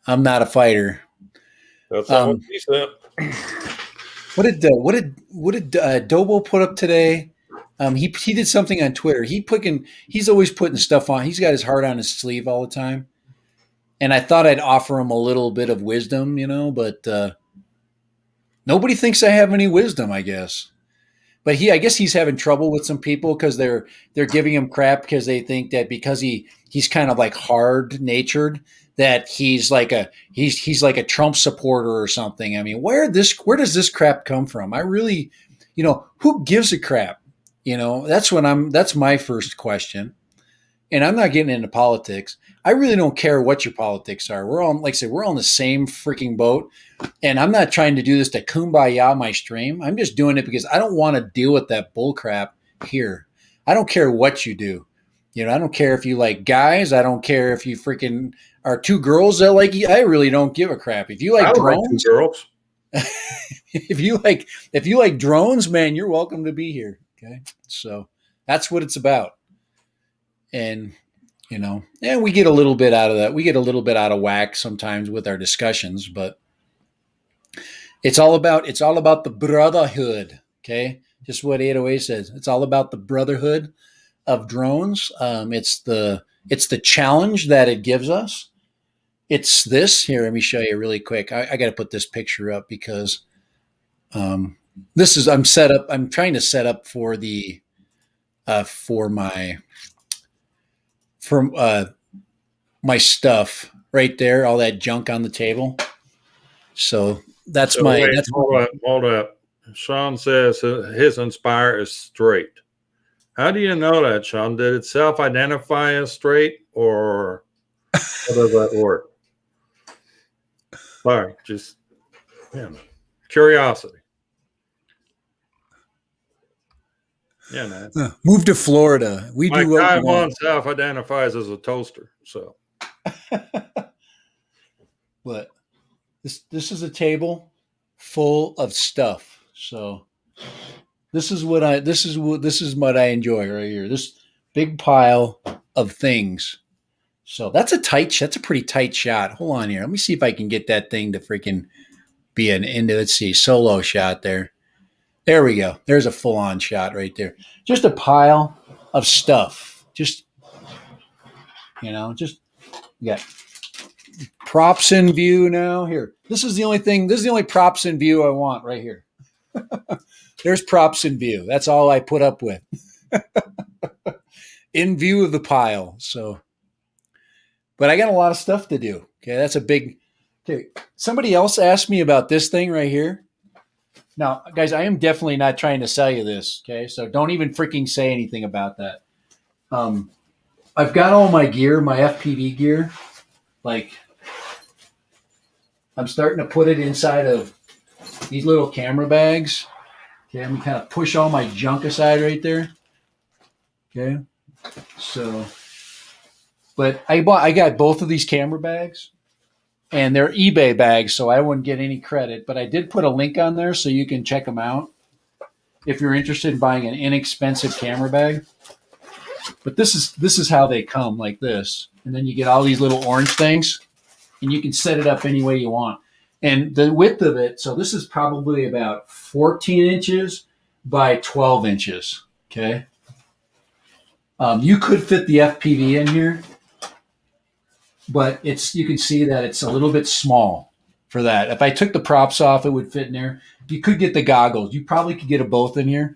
Speaker 1: I'm not a fighter.
Speaker 2: That's what he said.
Speaker 1: What did Dobo put up today? He did something on Twitter. He's always putting stuff on. He's got his heart on his sleeve all the time. And I thought I'd offer him a little bit of wisdom, but nobody thinks I have any wisdom, I guess. But I guess he's having trouble with some people because they're giving him crap because they think that because he's kind of like hard natured that he's like a Trump supporter or something. I mean, where does this crap come from? I really, who gives a crap? That's my first question. And I'm not getting into politics. I really don't care what your politics are. We're on, like I said, we're on the same freaking boat. And I'm not trying to do this to kumbaya my stream. I'm just doing it because I don't want to deal with that bull crap here. I don't care what you do. I don't care if you like guys. I don't care if you freaking are two girls that like you. I really don't give a crap. If you like drones,
Speaker 2: like two girls.
Speaker 1: if you like drones, man, you're welcome to be here. Okay. So that's what it's about. And, we get a little bit out of that. We get a little bit out of whack sometimes with our discussions, but it's all about the brotherhood. Okay. Just what 808 says. It's all about the brotherhood of drones. It's the challenge that it gives us. It's this here. Let me show you really quick. I got to put this picture up because, I'm trying to set up for the, for my stuff right there, all that junk on the table. So
Speaker 2: hold up. Sean says his Inspire is straight. How do you know that, Sean? Did it self-identify as straight, or how does that work? All right, just curiosity.
Speaker 1: Move to Florida. We do what we want.
Speaker 2: Self-identifies as a toaster, so.
Speaker 1: But this is a table full of stuff. So this is what I enjoy right here. This big pile of things. So that's a pretty tight shot. Hold on here. Let me see if I can get that thing to freaking be let's see, solo shot there. There we go. There's a full-on shot right there. Just a pile of stuff. Just We got props in view now. Here, this is the only thing. This is the only props in view I want right here. There's props in view. That's all I put up with. In view of the pile. So, but I got a lot of stuff to do. Okay, that's a big. Okay, somebody else asked me about this thing right here. Now, guys, I am definitely not trying to sell you this. Okay, so don't even freaking say anything about that. I've got all my gear, my FPV gear. Like, I'm starting to put it inside of these little camera bags. Okay, I'm gonna kind of push all my junk aside right there. Okay, so, but I got both of these camera bags, and they're eBay bags, so I wouldn't get any credit. But I did put a link on there so you can check them out if you're interested in buying an inexpensive camera bag. But this is how they come, like this, and then you get all these little orange things, and you can set it up any way you want. And the width of it, so this is probably about 14 inches by 12 inches. Okay. You could fit the FPV in here, but you can see that it's a little bit small for that. If I took the props off, it would fit in there. You could get the goggles. You probably could get them both in here.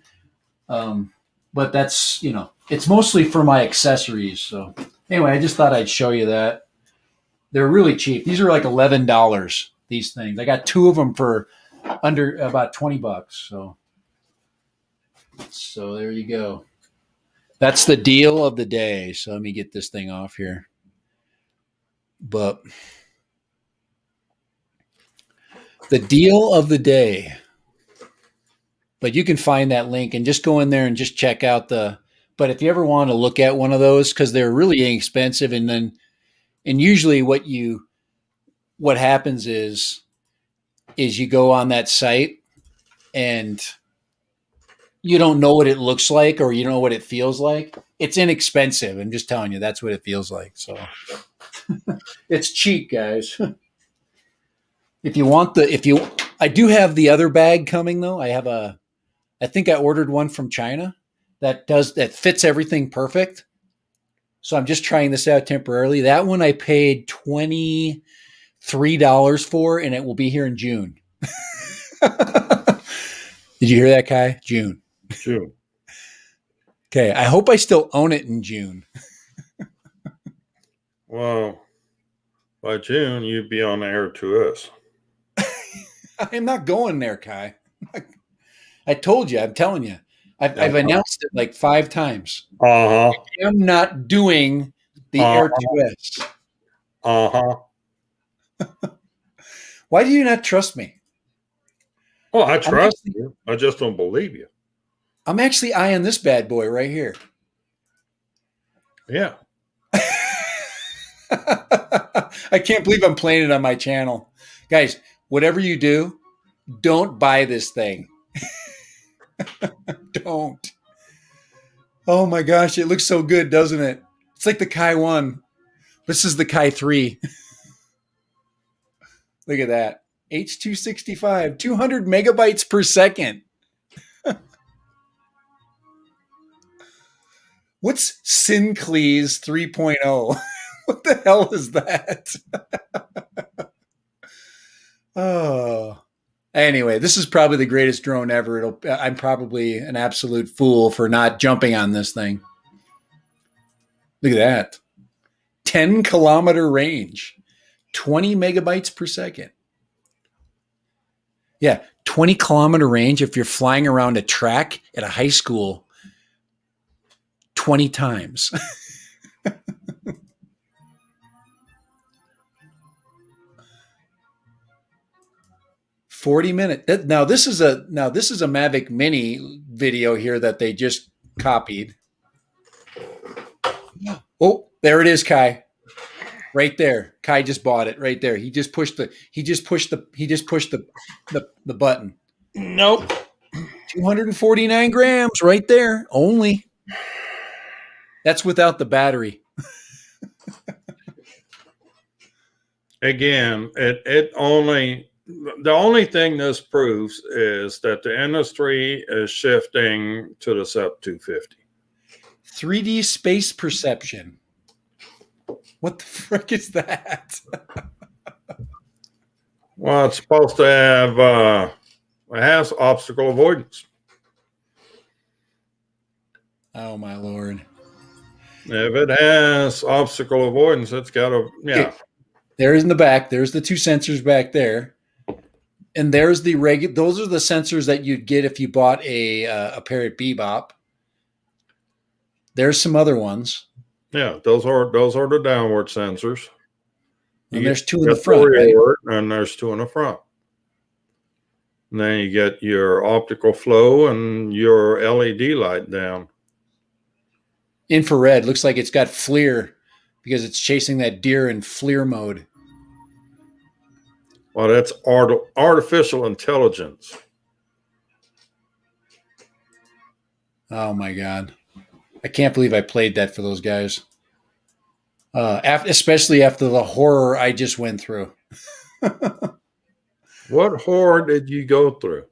Speaker 1: But that's, it's mostly for my accessories. So anyway, I just thought I'd show you that. They're really cheap. These are like $11, these things. I got two of them for under about $20. So there you go. That's the deal of the day. So let me get this thing off here. But the deal of the day. But you can find that link and just go in there and just check out but if you ever want to look at one of those, because they're really inexpensive, and usually what happens is you go on that site and you don't know what it looks like, or you don't know what it feels like. It's inexpensive. I'm just telling you, that's what it feels like. So it's cheap, guys. I do have the other bag coming though. I think I ordered one from China that fits everything perfect. So I'm just trying this out temporarily. That one I paid $23 for, and it will be here in June. Did you hear that, Kai? June. Okay. I hope I still own it in June.
Speaker 2: Well, by June, you'd be on air to us.
Speaker 1: I'm not going there, Kai. I told you. I'm telling you. I've announced it like 5 times.
Speaker 2: Uh-huh.
Speaker 1: I'm not doing the air to us.
Speaker 2: Uh-huh.
Speaker 1: Why do you not trust me?
Speaker 2: Well, I trust you. I just don't believe you.
Speaker 1: I'm actually eyeing this bad boy right here.
Speaker 2: Yeah.
Speaker 1: I can't believe I'm playing it on my channel. Guys, whatever you do, don't buy this thing. Don't. Oh my gosh, it looks so good, doesn't it? It's like the Kai 1. This is the Kai 3. Look at that. H265, 200 megabytes per second. What's Synclease 3.0? What the hell is that? Oh. Anyway, this is probably the greatest drone ever. I'm probably an absolute fool for not jumping on this thing. Look at that. 10-kilometer range. 20 megabytes per second. Yeah, 20-kilometer range if you're flying around a track at a high school 20 times. 40-minute. Now this is a Mavic Mini video here that they just copied. Oh, there it is, Kai. Right there. Kai just bought it right there. He just pushed the button.
Speaker 2: Nope.
Speaker 1: 249 grams right there. Only. That's without the battery.
Speaker 2: Again, the only thing this proves is that the industry is shifting to the sub 250.
Speaker 1: 3D space perception. What the frick is that?
Speaker 2: Well, it's supposed to have it has obstacle avoidance.
Speaker 1: Oh my Lord.
Speaker 2: If it has obstacle avoidance, it's got a
Speaker 1: Okay. There's in the back. There's the two sensors back there. And there's the those are the sensors that you'd get if you bought a Parrot Bebop. There's some other ones.
Speaker 2: Yeah, those are the downward sensors.
Speaker 1: And there's two in the front, right?
Speaker 2: And there's two in the front. And then you get your optical flow and your LED light down.
Speaker 1: Infrared looks like it's got FLIR because it's chasing that deer in FLIR mode.
Speaker 2: Well, that's artificial intelligence.
Speaker 1: Oh my God. I can't believe I played that for those guys. Especially after the horror I just went through.
Speaker 2: What horror did you go through?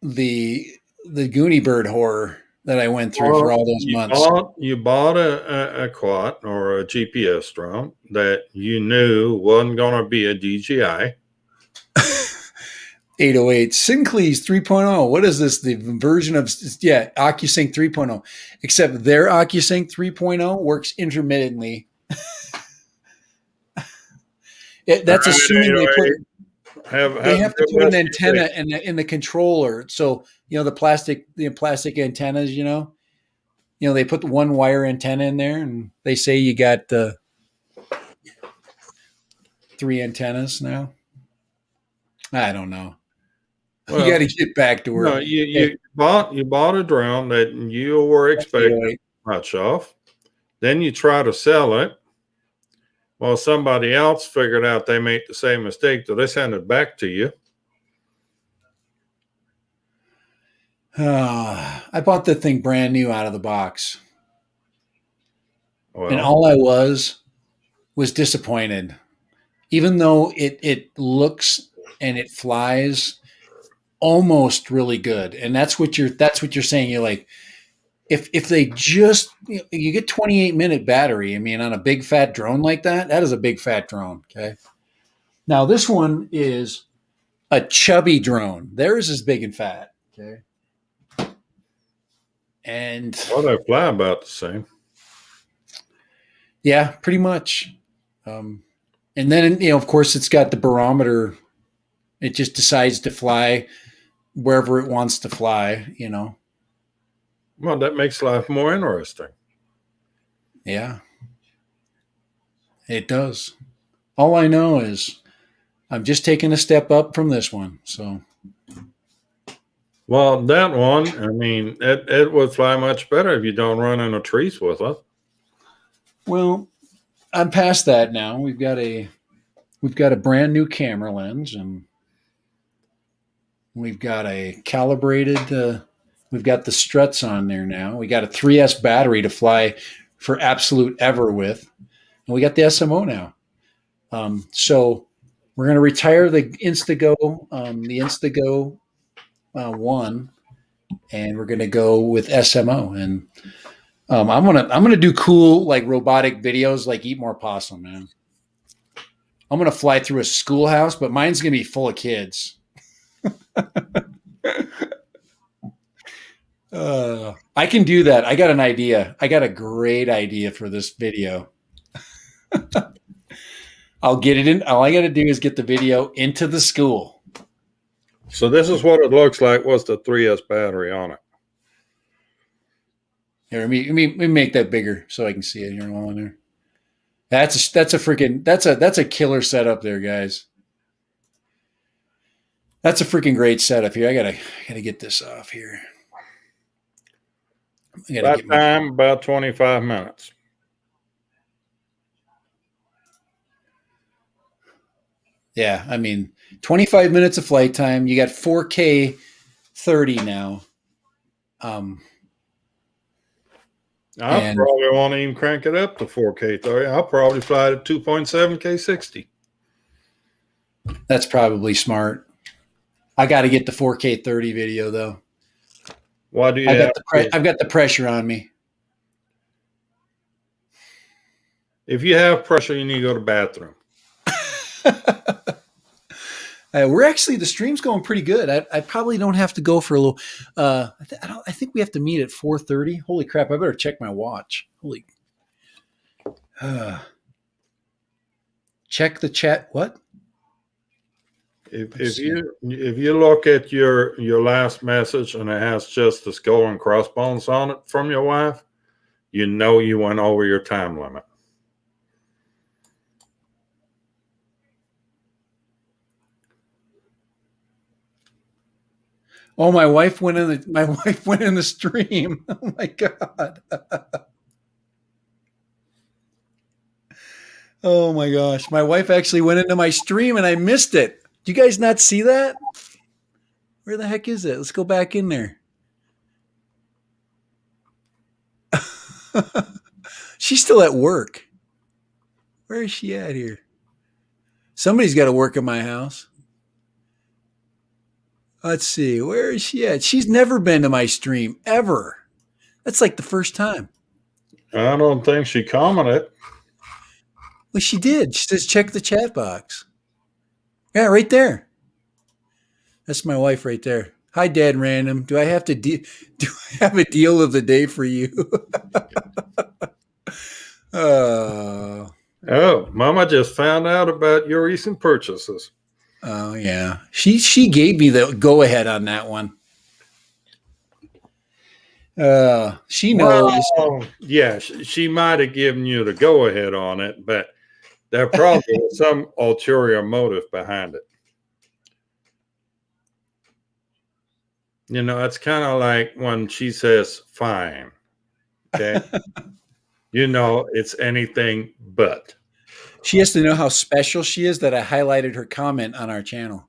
Speaker 1: The Goonie Bird horror that I went through for all those months.
Speaker 2: You bought a quad or a GPS drone that you knew wasn't going to be a DJI.
Speaker 1: 808 Syncles 3.0. What is this? The version of OcuSync 3.0. Except their OcuSync 3.0 works intermittently. That's assuming they have to put an antenna in the controller. So the plastic antennas. They put the one wire antenna in there, and they say you got 3 antennas now. I don't know. Well, you got to get back to work.
Speaker 2: No, you bought a drone that you were expecting much of. Then you try to sell it. Well, somebody else figured out they made the same mistake, so they send it back to you.
Speaker 1: I bought the thing brand new out of the box.
Speaker 2: Well,
Speaker 1: and all I was disappointed. Even though it looks and it flies almost really good. And that's what you're saying. You're like, if they just, you get 28-minute battery. I mean, on a big fat drone like that is a big fat drone. Okay. Now this one is a chubby drone. Theirs is big and fat. Okay. And
Speaker 2: they fly about the same.
Speaker 1: Yeah, pretty much. And then, of course, it's got the barometer. It just decides to fly wherever it wants to fly,
Speaker 2: Well, that makes life more interesting.
Speaker 1: Yeah, it does. All I know is I'm just taking a step up from this one. So,
Speaker 2: well, that one, I mean, it would fly much better if you don't run into trees with it.
Speaker 1: Well, I'm past that now. We've got a brand new camera lens, and we've got a calibrated. We've got the struts on there now. We got a 3S battery to fly for absolute ever with, and we got the SMO now. So we're going to retire the Instago, 1, and we're going to go with SMO. And I'm gonna do cool like robotic videos, like Eat More Possum, man. I'm gonna fly through a schoolhouse, but mine's gonna be full of kids. I can do that. I got an idea. I got a great idea for this video. I'll get it in. All I got to do is get the video into the school.
Speaker 2: So this is what it looks like. What's the 3S battery on it?
Speaker 1: Here, let me make that bigger so I can see it here on there. That's a killer setup there, guys. That's a freaking great setup here. I gotta get this off here.
Speaker 2: About 25 minutes.
Speaker 1: Yeah, I mean, 25 minutes of flight time. You got 4K 30 now.
Speaker 2: I probably won't even crank it up to 4K 30. I'll probably fly it at 2.7K 60.
Speaker 1: That's probably smart. I got to get the 4K 30 video though.
Speaker 2: Why do you?
Speaker 1: I've got the pressure on me.
Speaker 2: If you have pressure, you need to go to the bathroom.
Speaker 1: We're actually, the stream's going pretty good. I probably don't have to go for a little. I think we have to meet at 4:30. Holy crap! I better check my watch. Holy. Check the chat. What?
Speaker 2: If you look at your last message and it has just the skull and crossbones on it from your wife, you know you went over your time limit.
Speaker 1: Oh, my wife went in the stream. Oh my god. Oh my gosh. My wife actually went into my stream and I missed it. Do you guys not see that? Where the heck is it? Let's go back in there. She's still at work. Where is she at here? Somebody's got to work in my house. Let's see. Where is she at? She's never been to my stream ever. That's like the first time.
Speaker 2: I don't think she commented.
Speaker 1: Well, she did. She says, check the chat box. Yeah, right there. That's my wife right there. Hi, Dad Random. Do I have to do I have a deal of the day for you?
Speaker 2: Oh, Mama just found out about your recent purchases.
Speaker 1: Oh yeah. She gave me the go ahead on that one. She knows.
Speaker 2: Well, yeah, she might have given you the go ahead on it, but there probably was some ulterior motive behind it. You know, it's kind of like when she says fine. Okay. You know, it's anything but.
Speaker 1: She has to know how special she is that I highlighted her comment on our channel.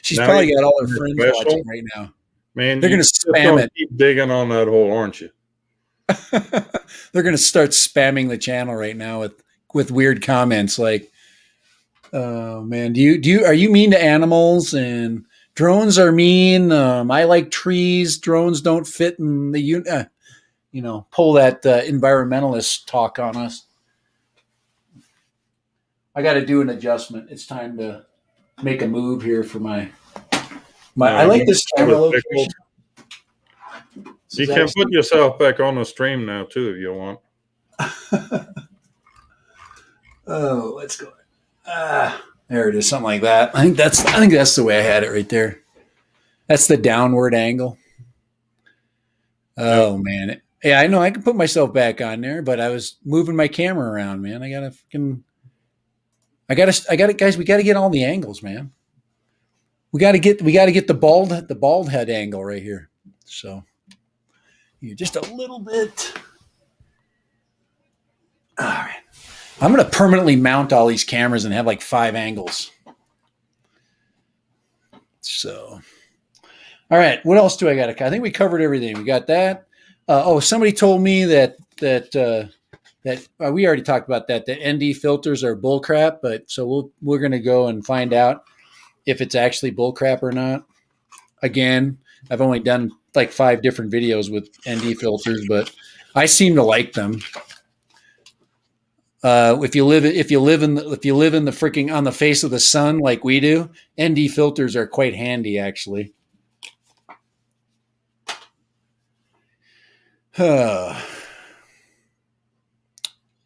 Speaker 1: She's
Speaker 2: Now
Speaker 1: probably got all her
Speaker 2: you're
Speaker 1: friends
Speaker 2: special?
Speaker 1: watching right now.
Speaker 2: Man,
Speaker 1: They're
Speaker 2: you
Speaker 1: going to
Speaker 2: just
Speaker 1: spam
Speaker 2: gonna
Speaker 1: it.
Speaker 2: keep digging on that hole, aren't you?
Speaker 1: They're going to start spamming the channel right now with weird comments like, "Oh man, are you mean to animals?" And drones are mean. I like trees. Drones don't fit in the pull that environmentalist talk on us. I got to do an adjustment. It's time to make a move here for my. I like this camera location.
Speaker 2: You can put yourself back on the stream now too if you want.
Speaker 1: Oh, let's go. There it is, something like that. I think that's the way I had it right there. That's the downward angle. Oh man, yeah, I know I can put myself back on there, but I was moving my camera around, man. I gotta, guys. We gotta get all the angles, man. We gotta get the bald head angle right here. So, just a little bit. All right. I'm going to permanently mount all these cameras and have like 5 angles. So, all right. What else do I got? I think we covered everything. We got that. Somebody told me that we already talked about that. The ND filters are bullcrap, but so we're going to go and find out if it's actually bullcrap or not. Again, I've only done like 5 different videos with ND filters, but I seem to like them. If you live in the freaking on the face of the sun like we do, ND filters are quite handy actually.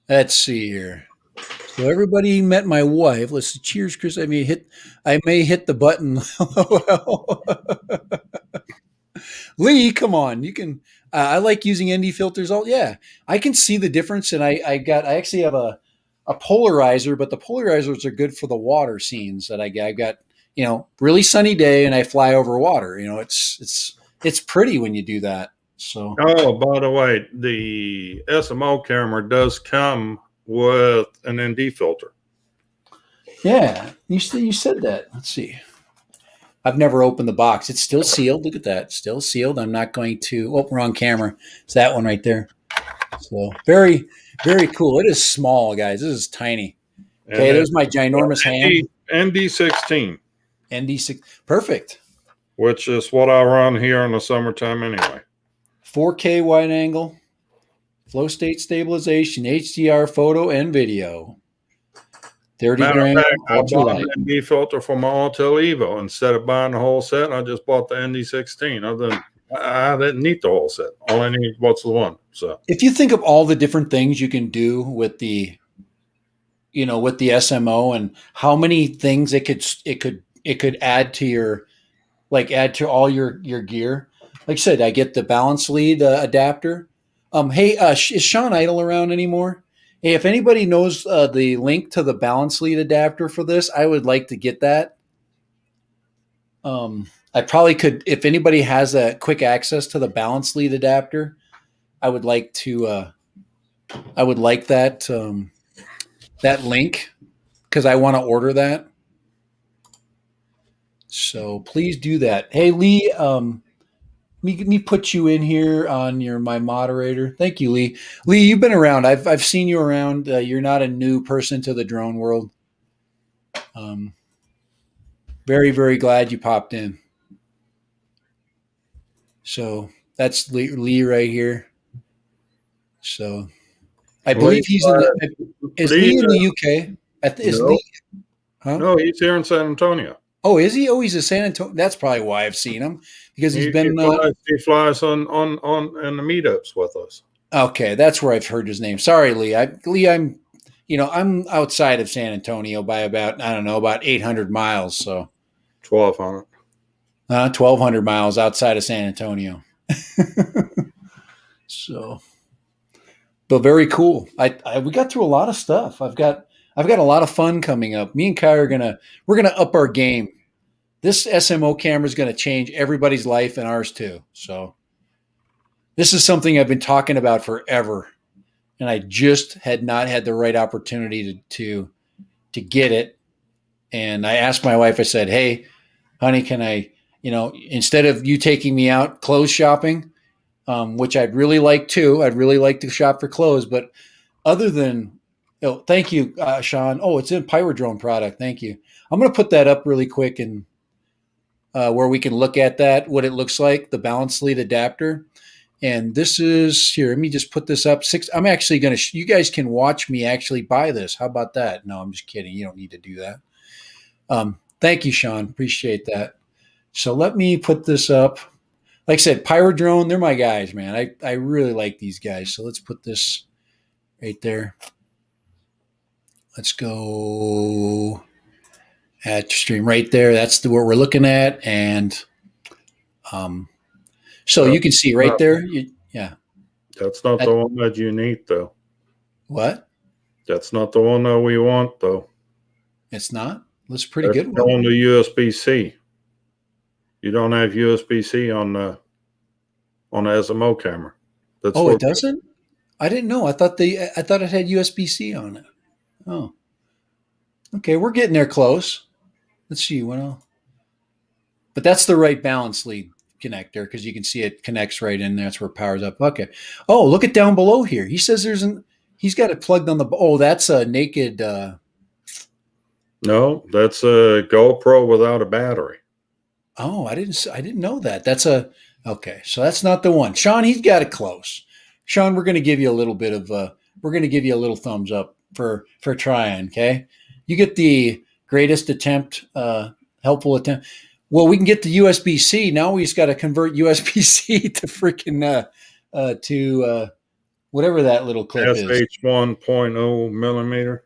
Speaker 1: Let's see here. So everybody met my wife. Let's see. Cheers, Chris. I may hit the button. Lee, come on. You can. I like using ND filters. I can see the difference, and I actually have a polarizer, but the polarizers are good for the water scenes that I got. I've got really sunny day, and I fly over water. It's pretty when you do that. So.
Speaker 2: Oh, by the way, the SMO camera does come with an ND filter.
Speaker 1: Yeah, you said that. Let's see. I've never opened the box. It's still sealed. Look at that. Still sealed. I'm not going to. Oh, wrong camera. It's that one right there. So very, very cool. It is small, guys. This is tiny. Okay, there's my ginormous hand.
Speaker 2: ND16.
Speaker 1: ND6. Perfect.
Speaker 2: Which is what I run here in the summertime anyway.
Speaker 1: 4K wide angle. Flow state stabilization, HDR photo and video. 30
Speaker 2: Matter of
Speaker 1: gram
Speaker 2: fact, I bought
Speaker 1: ultralight.
Speaker 2: an ND filter for my Autel Evo. Instead of buying the whole set, I just bought the ND16. I didn't need the whole set. All I need was the one. So
Speaker 1: If you think of all the different things you can do with the, with the SMO and how many things it could add to your, like add to all your gear. Like I said, I get the balance lead adapter. Hey, is Sean Idle around anymore? Hey, if anybody knows the link to the balance lead adapter for this, I would like to get that. I probably could, if anybody has a quick access to the balance lead adapter, I would like to. I would like that link because I want to order that. So please do that. Hey Lee, me put you in here on my moderator. Thank you, Lee. Lee, you've been around. I've seen you around. You're not a new person to the drone world. Um, very very glad you popped in. So that's Lee right here. So I
Speaker 2: Lee,
Speaker 1: believe he's in the. Is Lee in the UK? Is
Speaker 2: no,
Speaker 1: Lee? Huh?
Speaker 2: no, he's here in San Antonio.
Speaker 1: Oh, is he? Oh, he's a San Antonio. That's probably why I've seen him because he's
Speaker 2: He,
Speaker 1: been.
Speaker 2: he flies on in the meetups with us.
Speaker 1: Okay, that's where I've heard his name. Sorry, Lee. I'm outside of San Antonio by about I don't know about 800 miles. So
Speaker 2: 1200.
Speaker 1: 1,200 miles outside of San Antonio. So, but very cool. We got through a lot of stuff. I've got a lot of fun coming up. Me and Kai we're gonna up our game. This SMO camera is gonna change everybody's life and ours too. So this is something I've been talking about forever, and I just had not had the right opportunity to get it. And I asked my wife. I said, "Hey, honey, can I, instead of you taking me out clothes shopping, which I'd really like to, I'd really like to shop for clothes, but other than, oh, thank you, Sean. Oh, it's in Pyrodrone product. Thank you. I'm going to put that up really quick and where we can look at that, what it looks like, the balance lead adapter." And this is here. Let me just put this up. I'm actually going to. You guys can watch me actually buy this. How about that? No, I'm just kidding. You don't need to do that. Thank you, Sean. Appreciate that. So let me put this up. Like I said, Pyrodrone, they're my guys, man. I really like these guys. So let's put this right there. Let's go at stream right there. That's what we're looking at. And so you can see right there. Yeah.
Speaker 2: That's not the one that you need, though.
Speaker 1: What?
Speaker 2: That's not the one that we want, though.
Speaker 1: It's not? Looks pretty
Speaker 2: That's
Speaker 1: good.
Speaker 2: on the USB-C. You don't have USB-C on the SMO camera.
Speaker 1: It doesn't? I didn't know. I thought it had USB-C on it. Oh. Okay, we're getting there close. Let's see what else. But that's the right balance lead connector because you can see it connects right in there. That's where it powers up. Okay. Oh, look at down below here. He says he's got it plugged on the. Oh, that's a naked.
Speaker 2: No, that's a GoPro without a battery.
Speaker 1: Oh, I didn't know that. Okay. So that's not the one. Sean, he's got it close. Sean, we're going to give you a little bit of. We're going to give you a little thumbs up for trying. Okay. You get the greatest attempt, helpful attempt. Well, we can get the USB-C. Now we just got to convert USB-C to freaking to whatever that little clip is.
Speaker 2: SH 1.0 millimeter.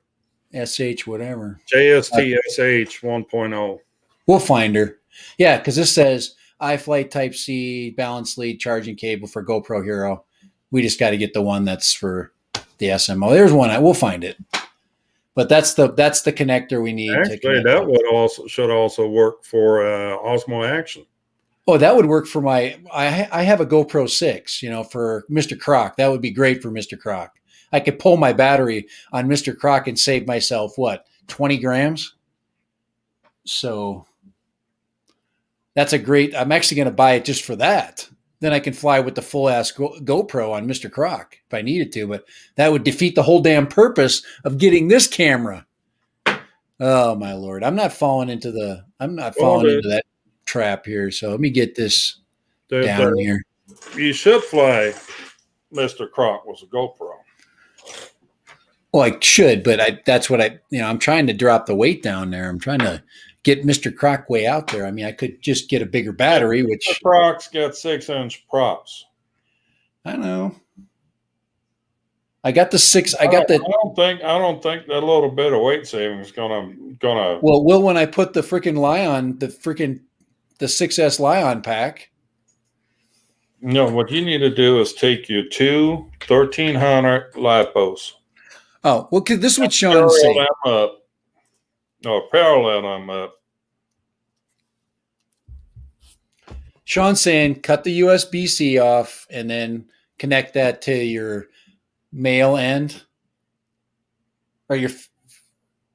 Speaker 1: SH whatever.
Speaker 2: JST SH 1.0.
Speaker 1: We'll find her. Yeah, because this says iFlight Type C balance lead charging cable for GoPro Hero. We just got to get the one that's for the SMO. There's one. We'll find it. But that's the connector we need.
Speaker 2: Actually, that should also work for Osmo Action.
Speaker 1: Oh, that would work for my. I have a GoPro 6. For Mr. Croc, that would be great for Mr. Croc. I could pull my battery on Mr. Croc and save myself 20 grams. So that's a great. I'm actually going to buy it just for that. Then I can fly with the full ass GoPro on Mr. Croc if I needed to, but that would defeat the whole damn purpose of getting this camera. Oh my Lord. I'm not falling into that trap here. So let me get this down here.
Speaker 2: You should fly Mr. Croc was a GoPro.
Speaker 1: Well, I should, but that's what I'm trying to drop the weight down there. I'm trying to get Mr. Croc way out there. I mean, I could just get a bigger battery,
Speaker 2: Mr.
Speaker 1: which
Speaker 2: Croc's got 6-inch props.
Speaker 1: I know. I got the six.
Speaker 2: I don't think that little bit of weight saving is gonna.
Speaker 1: Well, when I put the freaking Lion, the 6S Lion pack.
Speaker 2: No, what you need to do is take your two 1300 lipos.
Speaker 1: Oh, well, this is what Sean's saying.
Speaker 2: Parallel them up.
Speaker 1: Sean's saying cut the USB-C off and then connect that to your male end or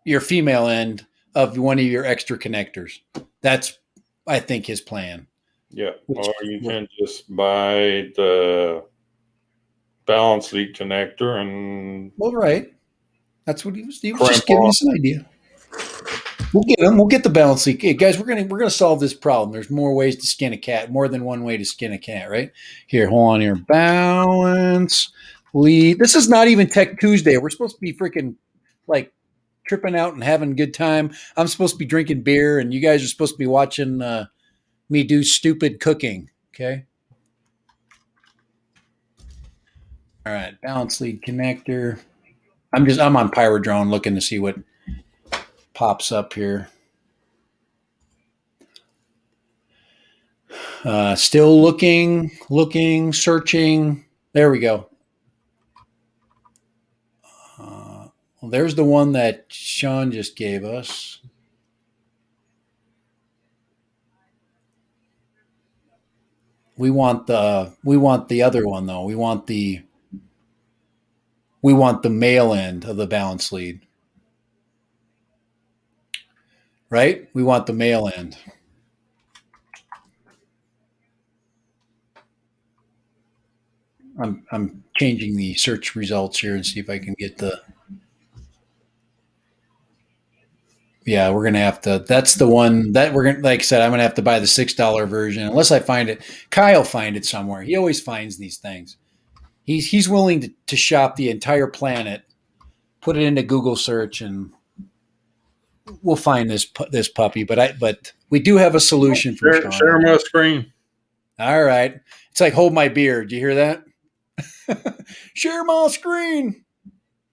Speaker 1: your female end of one of your extra connectors. That's, I think, his plan.
Speaker 2: Yeah, or you can just buy the balance lead connector and.
Speaker 1: Well, right. That's what he was just giving us an idea. We'll get them. We'll get the balance lead. Hey, guys, we're gonna solve this problem. There's more ways to skin a cat. More than one way to skin a cat, right? Here, hold on here. Balance lead. This is not even Tech Tuesday. We're supposed to be freaking like tripping out and having a good time. I'm supposed to be drinking beer, and you guys are supposed to be watching me do stupid cooking. Okay. All right. Balance lead connector. I'm on Pyrodrone looking to see what pops up here. Still looking, searching. There we go. Well, there's the one that Sean just gave us. We want the other one though. We want the male end of the balance lead. Right? We want the male end. I'm changing the search results here and see if I can get the. Yeah, we're gonna have to. That's the one that we're gonna. Like I said, I'm gonna have to buy the $6 version unless I find it. Kyle find it somewhere. He always finds these things. He's willing to shop the entire planet, put it into Google search, and we'll find this puppy. But we do have a solution for Sean.
Speaker 2: Share my screen.
Speaker 1: All right, it's like hold my beer. Do you hear that? Share my screen.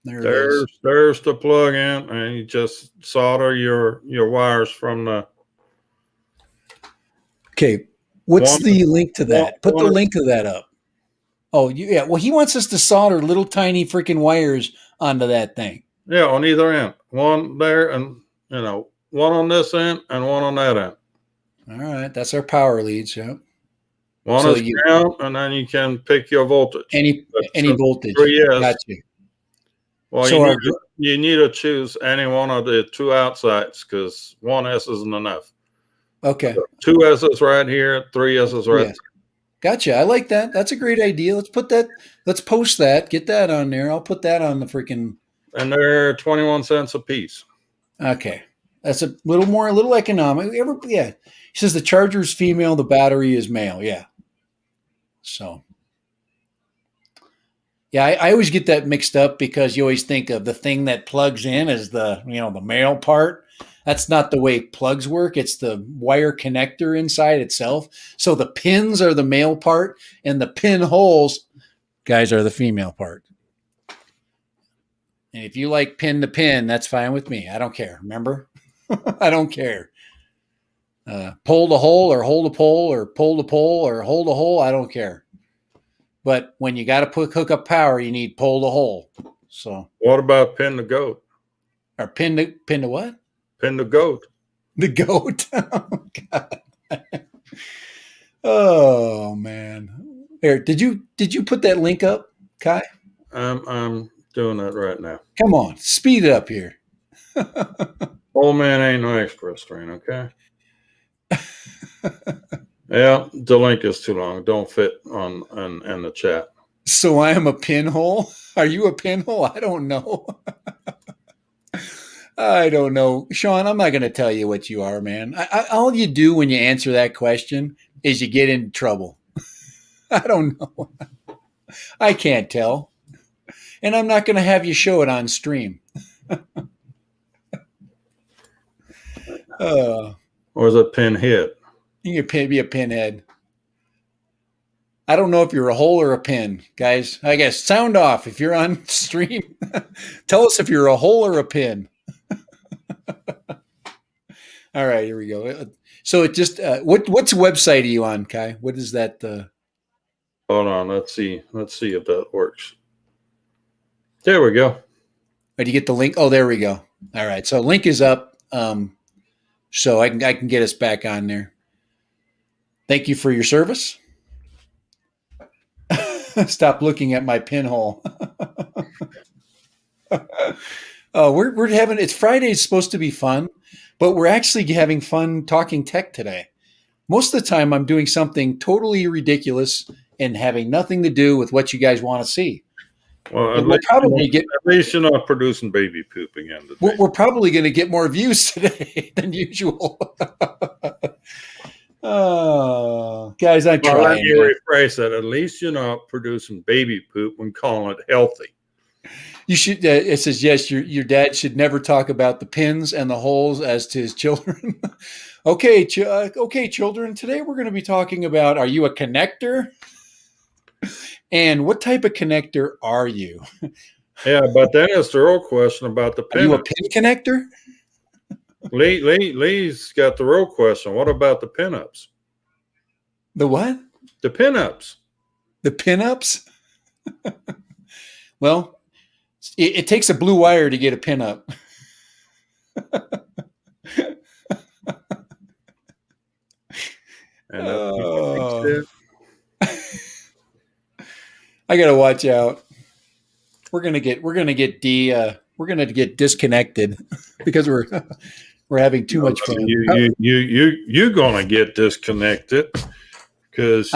Speaker 2: There's the plug in, and you just solder your wires from the.
Speaker 1: Okay, what's the link to that? Put the link to that up. Oh, yeah. Well, he wants us to solder little tiny freaking wires onto that thing.
Speaker 2: Yeah, on either end. One there, and one on this end and one on that end.
Speaker 1: All right, that's our power leads. Yeah.
Speaker 2: One is ground, and then you can pick your voltage.
Speaker 1: Any voltage.
Speaker 2: Gotcha. Well, so you need to choose any one of the two outsides because one S isn't enough.
Speaker 1: Okay.
Speaker 2: So 2 S's right here, 3 S's right there.
Speaker 1: Gotcha. I like that. That's a great idea. Let's post that. Get that on there. I'll put that on the freaking.
Speaker 2: And they're 21 cents a piece.
Speaker 1: Okay. That's a little economic. Yeah. He says the charger's female, the battery is male. Yeah. So. Yeah, I always get that mixed up because you always think of the thing that plugs in as the male part. That's not the way plugs work. It's the wire connector inside itself. So the pins are the male part and the pin holes, guys, are the female part. And if you like pin to pin, that's fine with me. I don't care. Remember? I don't care. Pull to hole or hold a pole or pull to pole or hold a hole. I don't care. But when you got to hook up power, you need pole to hole. So
Speaker 2: what about pin to goat?
Speaker 1: Or pin to what?
Speaker 2: Pin the goat.
Speaker 1: The goat. Oh God. Oh man. Here, did you put that link up, Kai?
Speaker 2: I'm doing it right now.
Speaker 1: Come on, speed it up here.
Speaker 2: Old man ain't no express train, okay? Yeah, the link is too long. Don't fit on the chat.
Speaker 1: So I am a pinhole? Are you a pinhole? I don't know. I don't know. Sean, I'm not going to tell you what you are, man. All you do when you answer that question is you get into trouble. I don't know. I can't tell. And I'm not going to have you show it on stream.
Speaker 2: Or is it pinhead?
Speaker 1: You can be a pinhead. I don't know if you're a hole or a pin, guys. I guess sound off if you're on stream. Tell us if you're a hole or a pin. All right, here we go. So it just what's website are you on, Kai? What is that?
Speaker 2: Hold on, let's see if that works. There we go.
Speaker 1: Did you get the link? Oh, there we go. All right, so link is up. So I can get us back on there. Thank you for your service. Stop looking at my pinhole. Oh, we're having it's Friday. It's supposed to be fun, but we're actually having fun talking tech today. Most of the time, I'm doing something totally ridiculous and having nothing to do with what you guys want to see.
Speaker 2: Well,
Speaker 1: We'll probably
Speaker 2: at least you're not producing baby poop again today.
Speaker 1: We're probably going to get more views today than usual. Oh, guys, I'm trying.
Speaker 2: Let me rephrase that. At least you're not producing baby poop when calling it healthy.
Speaker 1: You should. It says yes. Your dad should never talk about the pins and the holes as to his children. Okay, children. Today we're going to be talking about: are you a connector? And what type of connector are you?
Speaker 2: Yeah, but then it's the real question about the pin.
Speaker 1: Are you a pin connector?
Speaker 2: Lee's got the real question. What about the pinups?
Speaker 1: The what?
Speaker 2: The pinups.
Speaker 1: The pinups? Well, it takes a blue wire to get a pinup. I gotta watch out. We're gonna get disconnected because we're having too much fun.
Speaker 2: You're gonna get disconnected because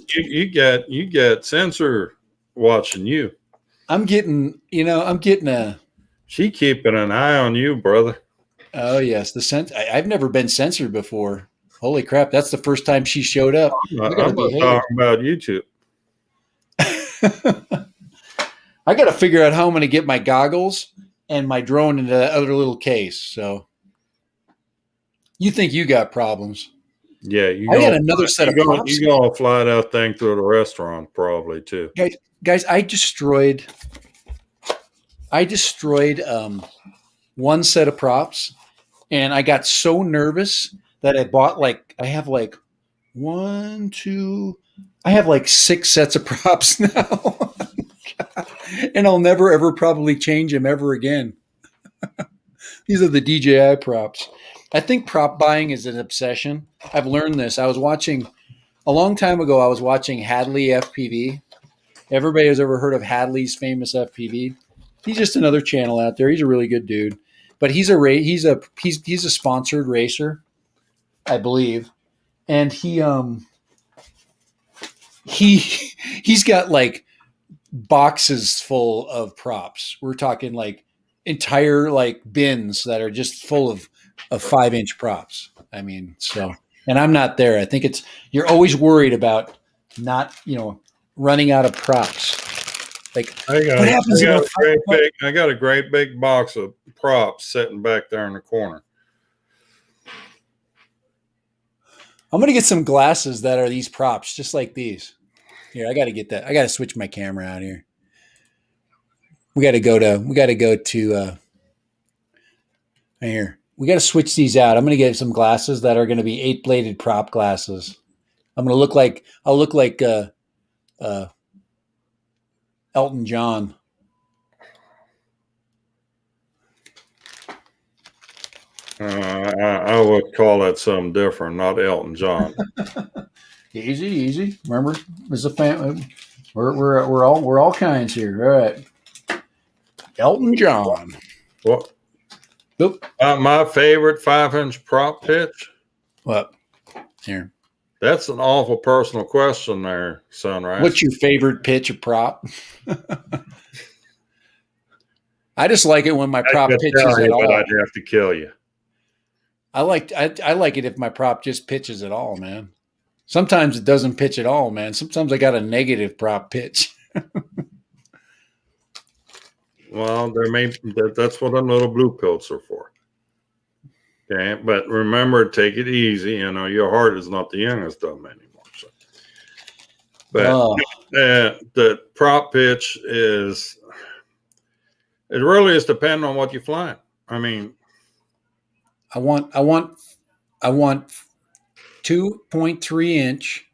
Speaker 2: you got sensor watching you.
Speaker 1: I'm getting a.
Speaker 2: She keeping an eye on you, brother.
Speaker 1: Oh yes, I've never been censored before. Holy crap! That's the first time she showed up.
Speaker 2: I'm not talking about YouTube.
Speaker 1: I got to figure out how I'm going to get my goggles and my drone into that other little case. So, you think you got problems?
Speaker 2: Yeah,
Speaker 1: I got another set of props.
Speaker 2: You gonna fly that thing through the restaurant probably too,
Speaker 1: guys. I destroyed one set of props, and I got so nervous that I bought I have 6 sets of props now. And I'll never, ever probably change them ever again. These are the DJI props. I think prop buying is an obsession. I've learned this. A long time ago, I was watching Hadley FPV. Everybody has ever heard of Hadley's famous FPV. He's just another channel out there. He's a really good dude. But he's a sponsored racer, I believe. And he's got boxes full of props. We're talking entire bins that are just full of 5-inch props. I mean, so, and I'm not there. I think you're always worried about not, running out of props.
Speaker 2: I got a great big box of props sitting back there in the corner.
Speaker 1: I'm going to get some glasses that are these props, just like these. Here, I got to get that. I got to switch my camera out here. We got to go to here. We got to switch these out. I'm going to get some glasses that are going to be 8-bladed prop glasses. I'll look like Elton John.
Speaker 2: I would call that something different, not Elton John.
Speaker 1: Easy. Remember, there's a family. We're all kinds here. All right. Elton John.
Speaker 2: What? My favorite 5-inch prop pitch.
Speaker 1: What? Here.
Speaker 2: That's an awful personal question there, Sunrise.
Speaker 1: What's your favorite pitch or prop? I just like it when my prop pitches at all.
Speaker 2: But I'd have to kill you.
Speaker 1: I like it if my prop just pitches at all, man. Sometimes it doesn't pitch at all, man. Sometimes I got a negative prop pitch.
Speaker 2: Well, that's what them little blue pills are for. Okay, but remember, take it easy. You know, your heart is not the youngest of them anymore. So. But
Speaker 1: Oh,
Speaker 2: the prop pitch is, it really is dependent on what you fly. I mean,
Speaker 1: I want 2.3-inch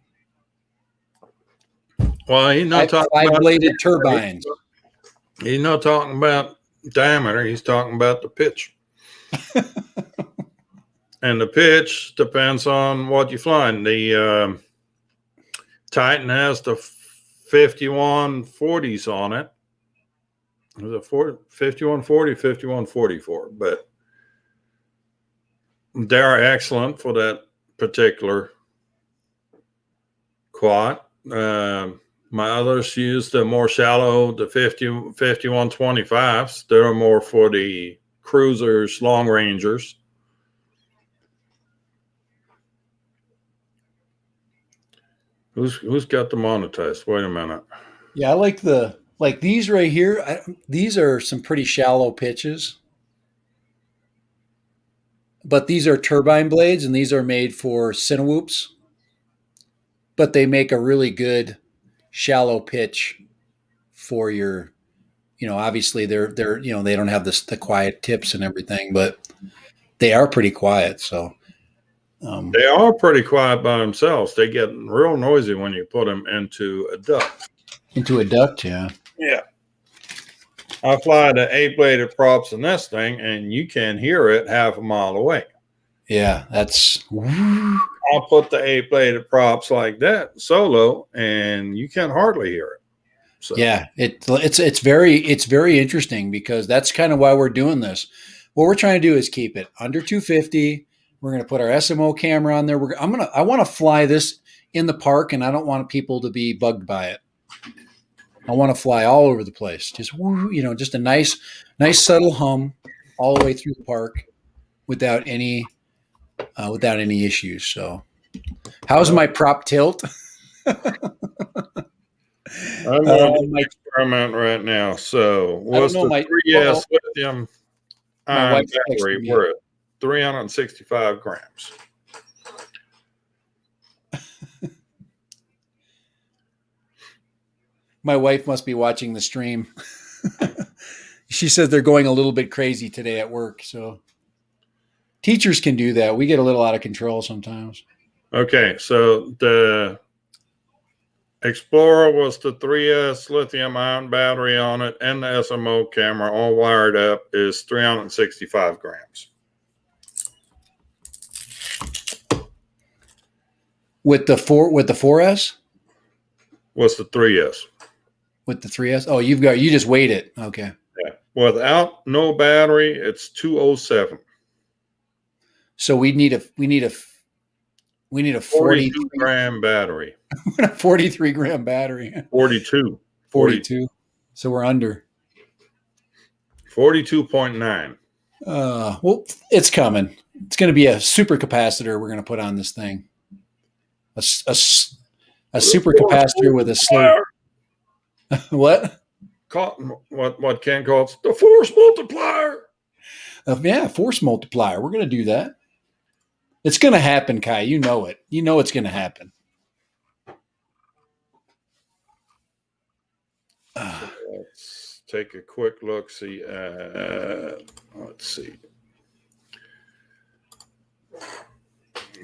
Speaker 2: well, he's not talking
Speaker 1: five
Speaker 2: about
Speaker 1: bladed turbines.
Speaker 2: He's not talking about diameter. He's talking about the pitch. And the pitch depends on what you fly. The Titan has the 5140s on it. There's a 5140, 5144, but they're excellent for that particular quad. My others use the more shallow, the 5125s. They're more for the cruisers, long rangers. Who's got the monetized? Wait a minute.
Speaker 1: Yeah, I like these right here. These are some pretty shallow pitches, but these are turbine blades, and these are made for Cinewhoops. But they make a really good shallow pitch for your, obviously they're they don't have the quiet tips and everything, but they are pretty quiet. So
Speaker 2: They are pretty quiet by themselves. They get real noisy when you put them into a duct.
Speaker 1: into a duct, yeah.
Speaker 2: Yeah. I fly the 8-bladed props in this thing, and you can hear it half a mile away.
Speaker 1: Yeah, that's.
Speaker 2: I'll put the 8-bladed props like that solo, and you can hardly hear it. So.
Speaker 1: Yeah, it's very interesting because that's kind of why we're doing this. What we're trying to do is keep it under 250. We're going to put our SMO camera on there. I want to fly this in the park, and I don't want people to be bugged by it. I want to fly all over the place. Just just a nice subtle hum all the way through the park without any issues. So, how's my prop tilt?
Speaker 2: I'm going to experiment right now. So, what's the 3S lithium ion battery? We're at 365 grams.
Speaker 1: My wife must be watching the stream. She says they're going a little bit crazy today at work. So teachers can do that. We get a little out of control sometimes.
Speaker 2: Okay, so the Explorer was the 3S lithium ion battery on it, and the SMO camera all wired up is 365 grams.
Speaker 1: With the 4S?
Speaker 2: What's the 3S?
Speaker 1: With the 3S? Oh, you just weighed it. Okay.
Speaker 2: Yeah. Without no battery, it's 207.
Speaker 1: So we need a
Speaker 2: 42 gram battery.
Speaker 1: 43 gram battery.
Speaker 2: 42.
Speaker 1: So we're under
Speaker 2: 42.9.
Speaker 1: Well, it's coming. It's going to be a super capacitor we're going to put on this thing. A super capacitor with a slow. What?
Speaker 2: What Ken calls the force multiplier.
Speaker 1: Yeah, force multiplier. We're going to do that. It's going to happen, Kai. You know it. You know it's going to happen.
Speaker 2: Let's take a quick look. See, let's see.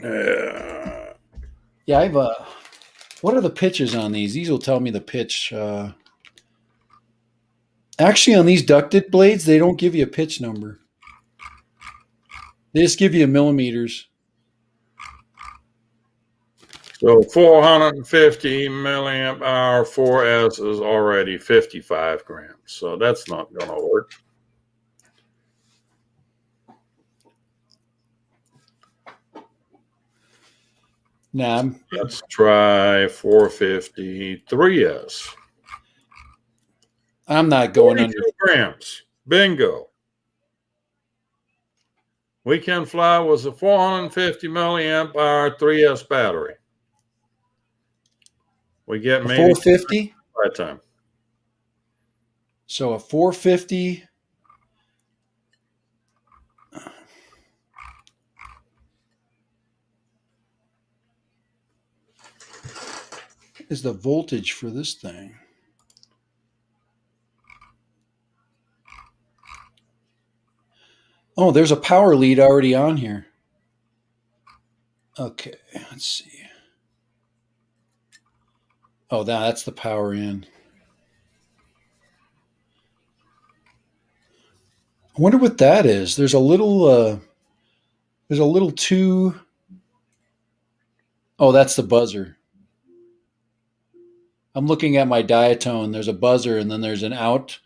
Speaker 1: Yeah, I've. What are the pitches on these? These will tell me the pitch. Actually, on these ducted blades, they don't give you a pitch number. They just give you millimeters.
Speaker 2: So 450 milliamp hour 4S is already 55 grams. So that's not going to work.
Speaker 1: Nah.
Speaker 2: Let's try 450 3S.
Speaker 1: I'm not going under
Speaker 2: grams. Bingo. Weekend Fly was a 450 milliamp hour 3S battery. We get maybe
Speaker 1: 450
Speaker 2: by time.
Speaker 1: So a 450 is the voltage for this thing. Oh, there's a power lead already on here. Okay, let's see. Oh, that's the power in. I wonder what that is. There's a little two. Oh, that's the buzzer. I'm looking at my diatone. There's a buzzer, and then there's an out.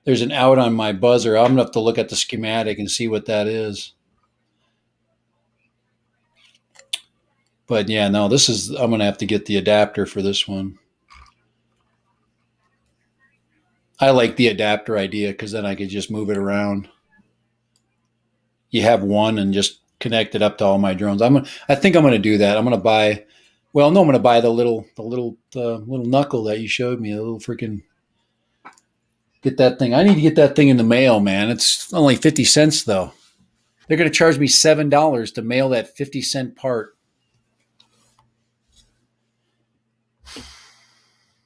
Speaker 1: There's an out on my buzzer. I'm gonna have to look at the schematic and see what that is. But yeah, no, this is. I'm gonna have to get the adapter for this one. I like the adapter idea because then I could just move it around. You have one and just connect it up to all my drones. I think I'm gonna do that. I'm gonna buy. Well, no, I'm gonna buy the little knuckle that you showed me. The little freaking. Get that thing. I need to get that thing in the mail, man. It's only 50 cents though. They're gonna charge me $7 to mail that 50-cent part.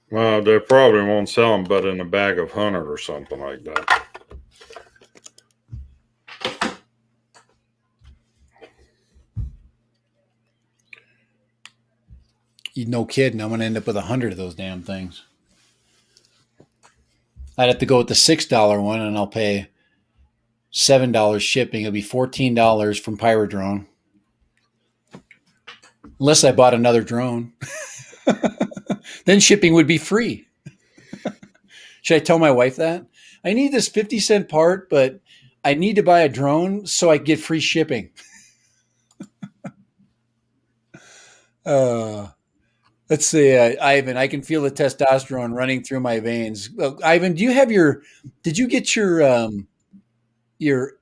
Speaker 2: Well, they probably won't sell them, but in a bag of 100 or something like that.
Speaker 1: No kidding. I'm going to end up with 100 of those damn things. I'd have to go with the $6 one, and I'll pay $7 shipping. It'll be $14 from Pyrodrone. Unless I bought another drone. Then shipping would be free. Should I tell my wife that? I need this 50-cent part, but I need to buy a drone so I get free shipping. Let's see, Ivan. I can feel the testosterone running through my veins. Ivan, do you have your? Did you get your Air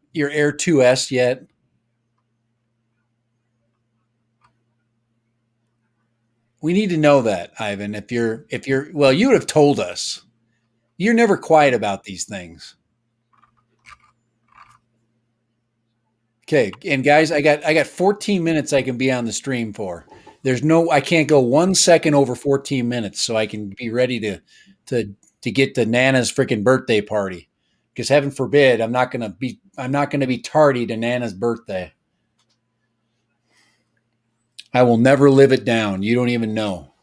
Speaker 1: 2S yet? We need to know that, Ivan. If you're well, you would have told us. You're never quiet about these things. Okay, and guys, I got 14 minutes I can be on the stream for. I can't go 1 second over 14 minutes, so I can be ready to get to Nana's freaking birthday party. Because heaven forbid, I'm not gonna be tardy to Nana's birthday. I will never live it down. You don't even know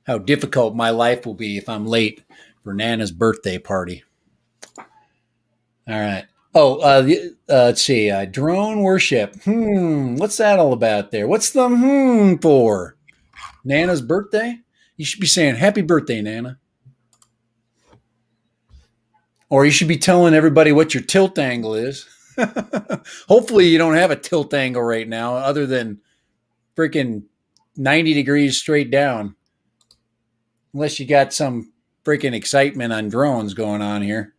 Speaker 1: how difficult my life will be if I'm late for Nana's birthday party. All right. Oh, let's see. Drone worship. What's that all about there? What's the for? Nana's birthday? You should be saying happy birthday, Nana. Or you should be telling everybody what your tilt angle is. Hopefully you don't have a tilt angle right now other than freaking 90 degrees straight down. Unless you got some freaking excitement on drones going on here.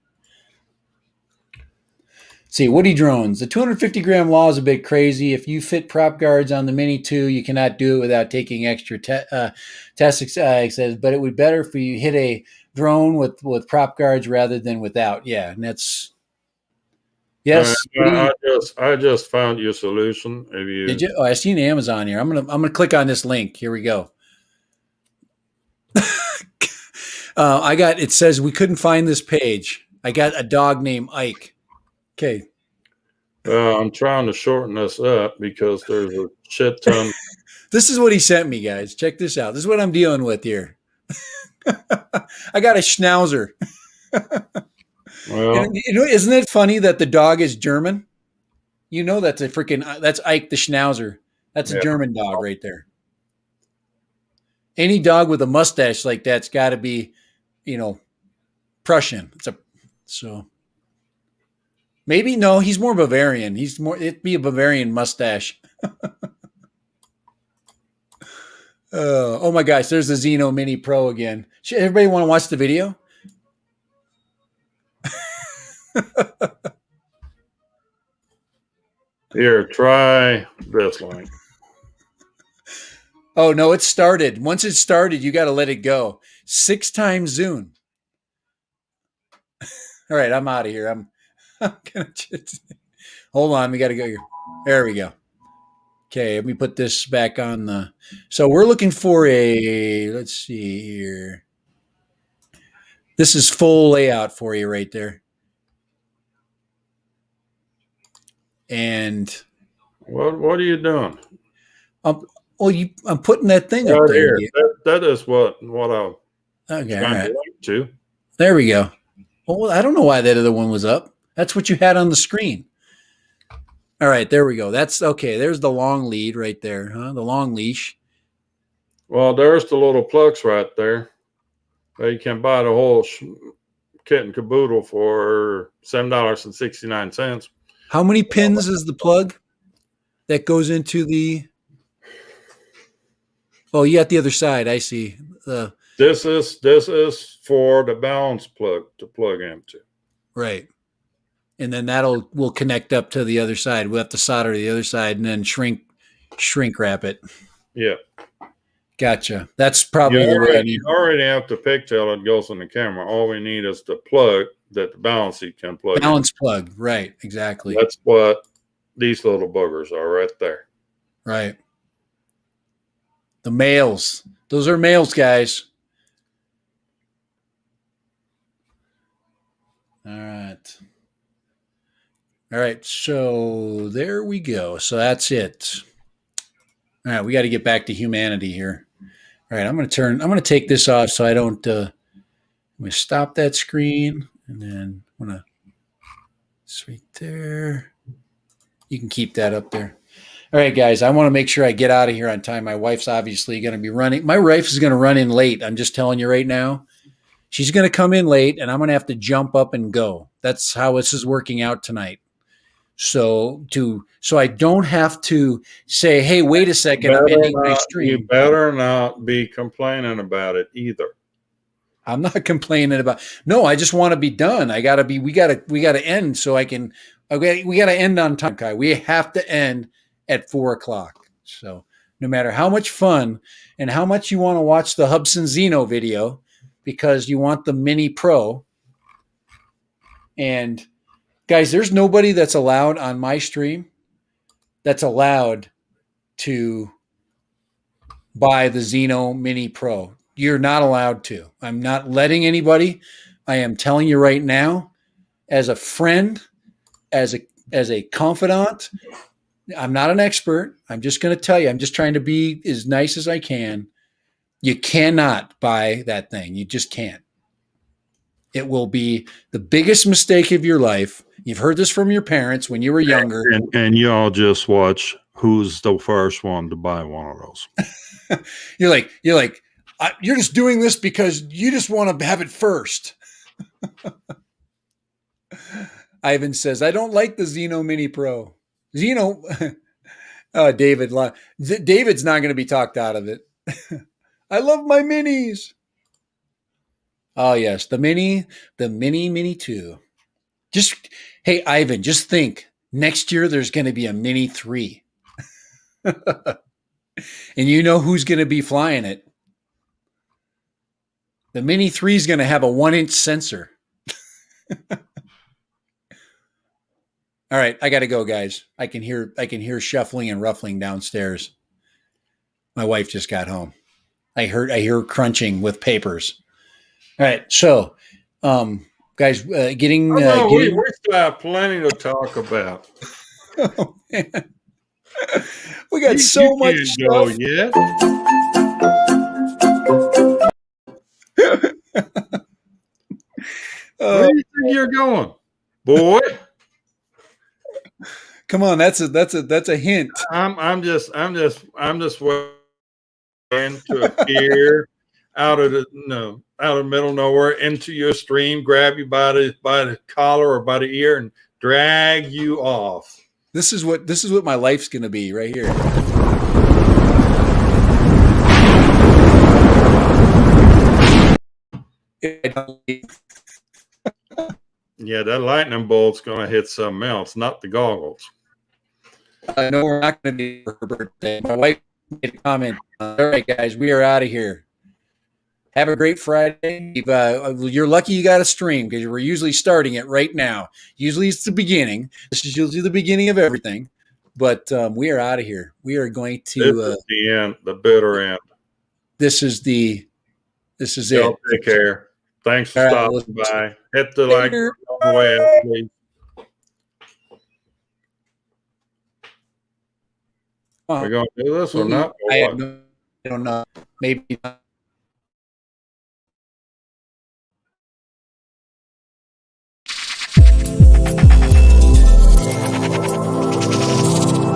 Speaker 1: See, Woody drones. The 250-gram law is a bit crazy. If you fit prop guards on the Mini 2, you cannot do it without taking extra tests. It says, but it would be better if you hit a drone with prop guards rather than without. Yeah, and that's yes.
Speaker 2: I just found your solution.
Speaker 1: Did you? Oh, I seen Amazon here. I'm gonna click on this link. Here we go. I got. It says we couldn't find this page. I got a dog named Ike. Okay.
Speaker 2: I'm trying to shorten this up because there's a shit ton.
Speaker 1: This is what he sent me, guys. Check this out. This is what I'm dealing with here. I got a schnauzer.
Speaker 2: Well,
Speaker 1: and, isn't it funny that the dog is German? That's that's Ike the Schnauzer. That's a German dog right there. Any dog with a mustache like that's got to be, Prussian. So maybe no, he's more Bavarian. It'd be a Bavarian mustache. Oh my gosh, there's the Xeno Mini Pro again. Should everybody want to watch the video?
Speaker 2: Here, try this link.
Speaker 1: Oh no, it started. Once it started, you got to let it go. 6 times zoom. All right, I'm out of here. I'm gonna just hold on. We got to go here. There we go. Okay, let me put this back on the. So we're looking for a. Let's see here. This is full layout for you right there. And
Speaker 2: What are you doing?
Speaker 1: I'm putting that thing up
Speaker 2: Right
Speaker 1: there.
Speaker 2: here. That is what I'm
Speaker 1: Okay, all
Speaker 2: trying
Speaker 1: right.
Speaker 2: to link to.
Speaker 1: There we go. Well, I don't know why that other one was up. That's what you had on the screen. All right, there we go. That's okay. There's the long lead right there, huh? The long leash.
Speaker 2: Well, there's the little plugs right there. You can buy the whole kit and caboodle for $7.69.
Speaker 1: How many pins is the plug that goes into the? Oh, you got the other side. I see.
Speaker 2: This is for the balance plug to plug into.
Speaker 1: Right. And then will connect up to the other side. We'll have to solder the other side and then shrink wrap it.
Speaker 2: Yeah.
Speaker 1: Gotcha. That's probably the way I need.
Speaker 2: You already have the pigtail that goes in the camera. All we need is the plug that the balance seat can plug
Speaker 1: balance in. Plug. Right. Exactly.
Speaker 2: That's what these little buggers are right there.
Speaker 1: Right. The males. Those are males, guys. All right. All right. So there we go. So that's it. All right. We got to get back to humanity here. All right. I'm going to take this off so I don't, I'm going to stop that screen and then I'm going to, it's right there. You can keep that up there. All right, guys, I want to make sure I get out of here on time. My wife's obviously going to be running. My wife is going to run in late. I'm just telling you right now. She's going to come in late, and I'm going to have to jump up and go. That's how this is working out tonight. So I don't have to say, hey, wait a second, I'm ending my stream.
Speaker 2: You better not be complaining about it either.
Speaker 1: I'm not complaining about. No, I just want to be done. We got to end so I can. We got to end on time, Kai. We have to end at 4:00. So no matter how much fun and how much you want to watch the Hubson Zeno video because you want the Mini Pro. And guys, there's nobody that's allowed on my stream that's allowed to buy the Zeno Mini Pro. You're not allowed to. I'm not letting anybody. I am telling you right now, as a friend, as a confidant, I'm not an expert. I'm just going to tell you, I'm just trying to be as nice as I can. You cannot buy that thing. You just can't. It will be the biggest mistake of your life. You've heard this from your parents when you were younger.
Speaker 2: And y'all just watch who's the first one to buy one of those.
Speaker 1: You're like, you're just doing this because you just want to have it first. Ivan says, I don't like the Zeno Mini Pro. Zeno, David's not going to be talked out of it. I love my minis. Oh, yes, the Mini 2. Hey, Ivan, just think, next year there's going to be a Mini 3. And you know who's going to be flying it? The Mini 3 is going to have a 1-inch sensor. All right, I got to go, guys. I can hear shuffling and ruffling downstairs. My wife just got home. I hear crunching with papers. All right, so, guys, getting.
Speaker 2: We still have plenty to talk about.
Speaker 1: Oh, man. We got so much stuff.
Speaker 2: Yet. Where do you think you're going, boy?
Speaker 1: Come on, that's a hint.
Speaker 2: I'm just waiting to appear out of the middle of nowhere into your stream, grab you by the collar or by the ear, and drag you off.
Speaker 1: This is what my life's gonna be right here.
Speaker 2: Yeah, that lightning bolt's gonna hit something else, not the goggles.
Speaker 1: No, we're not gonna be for her birthday. My wife made a comment. All right, guys, we are out of here. Have a great Friday. You're lucky you got a stream because we're usually starting it right now. Usually it's the beginning. This is usually the beginning of everything. But we are out of here. We are going
Speaker 2: This
Speaker 1: to.
Speaker 2: is the end, the bitter end.
Speaker 1: This is it.
Speaker 2: Y'all take care. Thanks for
Speaker 1: All right,
Speaker 2: stopping by. Hit the like
Speaker 1: later.
Speaker 2: on the way out, please. We're gonna do this or not? Or
Speaker 1: I
Speaker 2: what?
Speaker 1: don't know. Maybe not.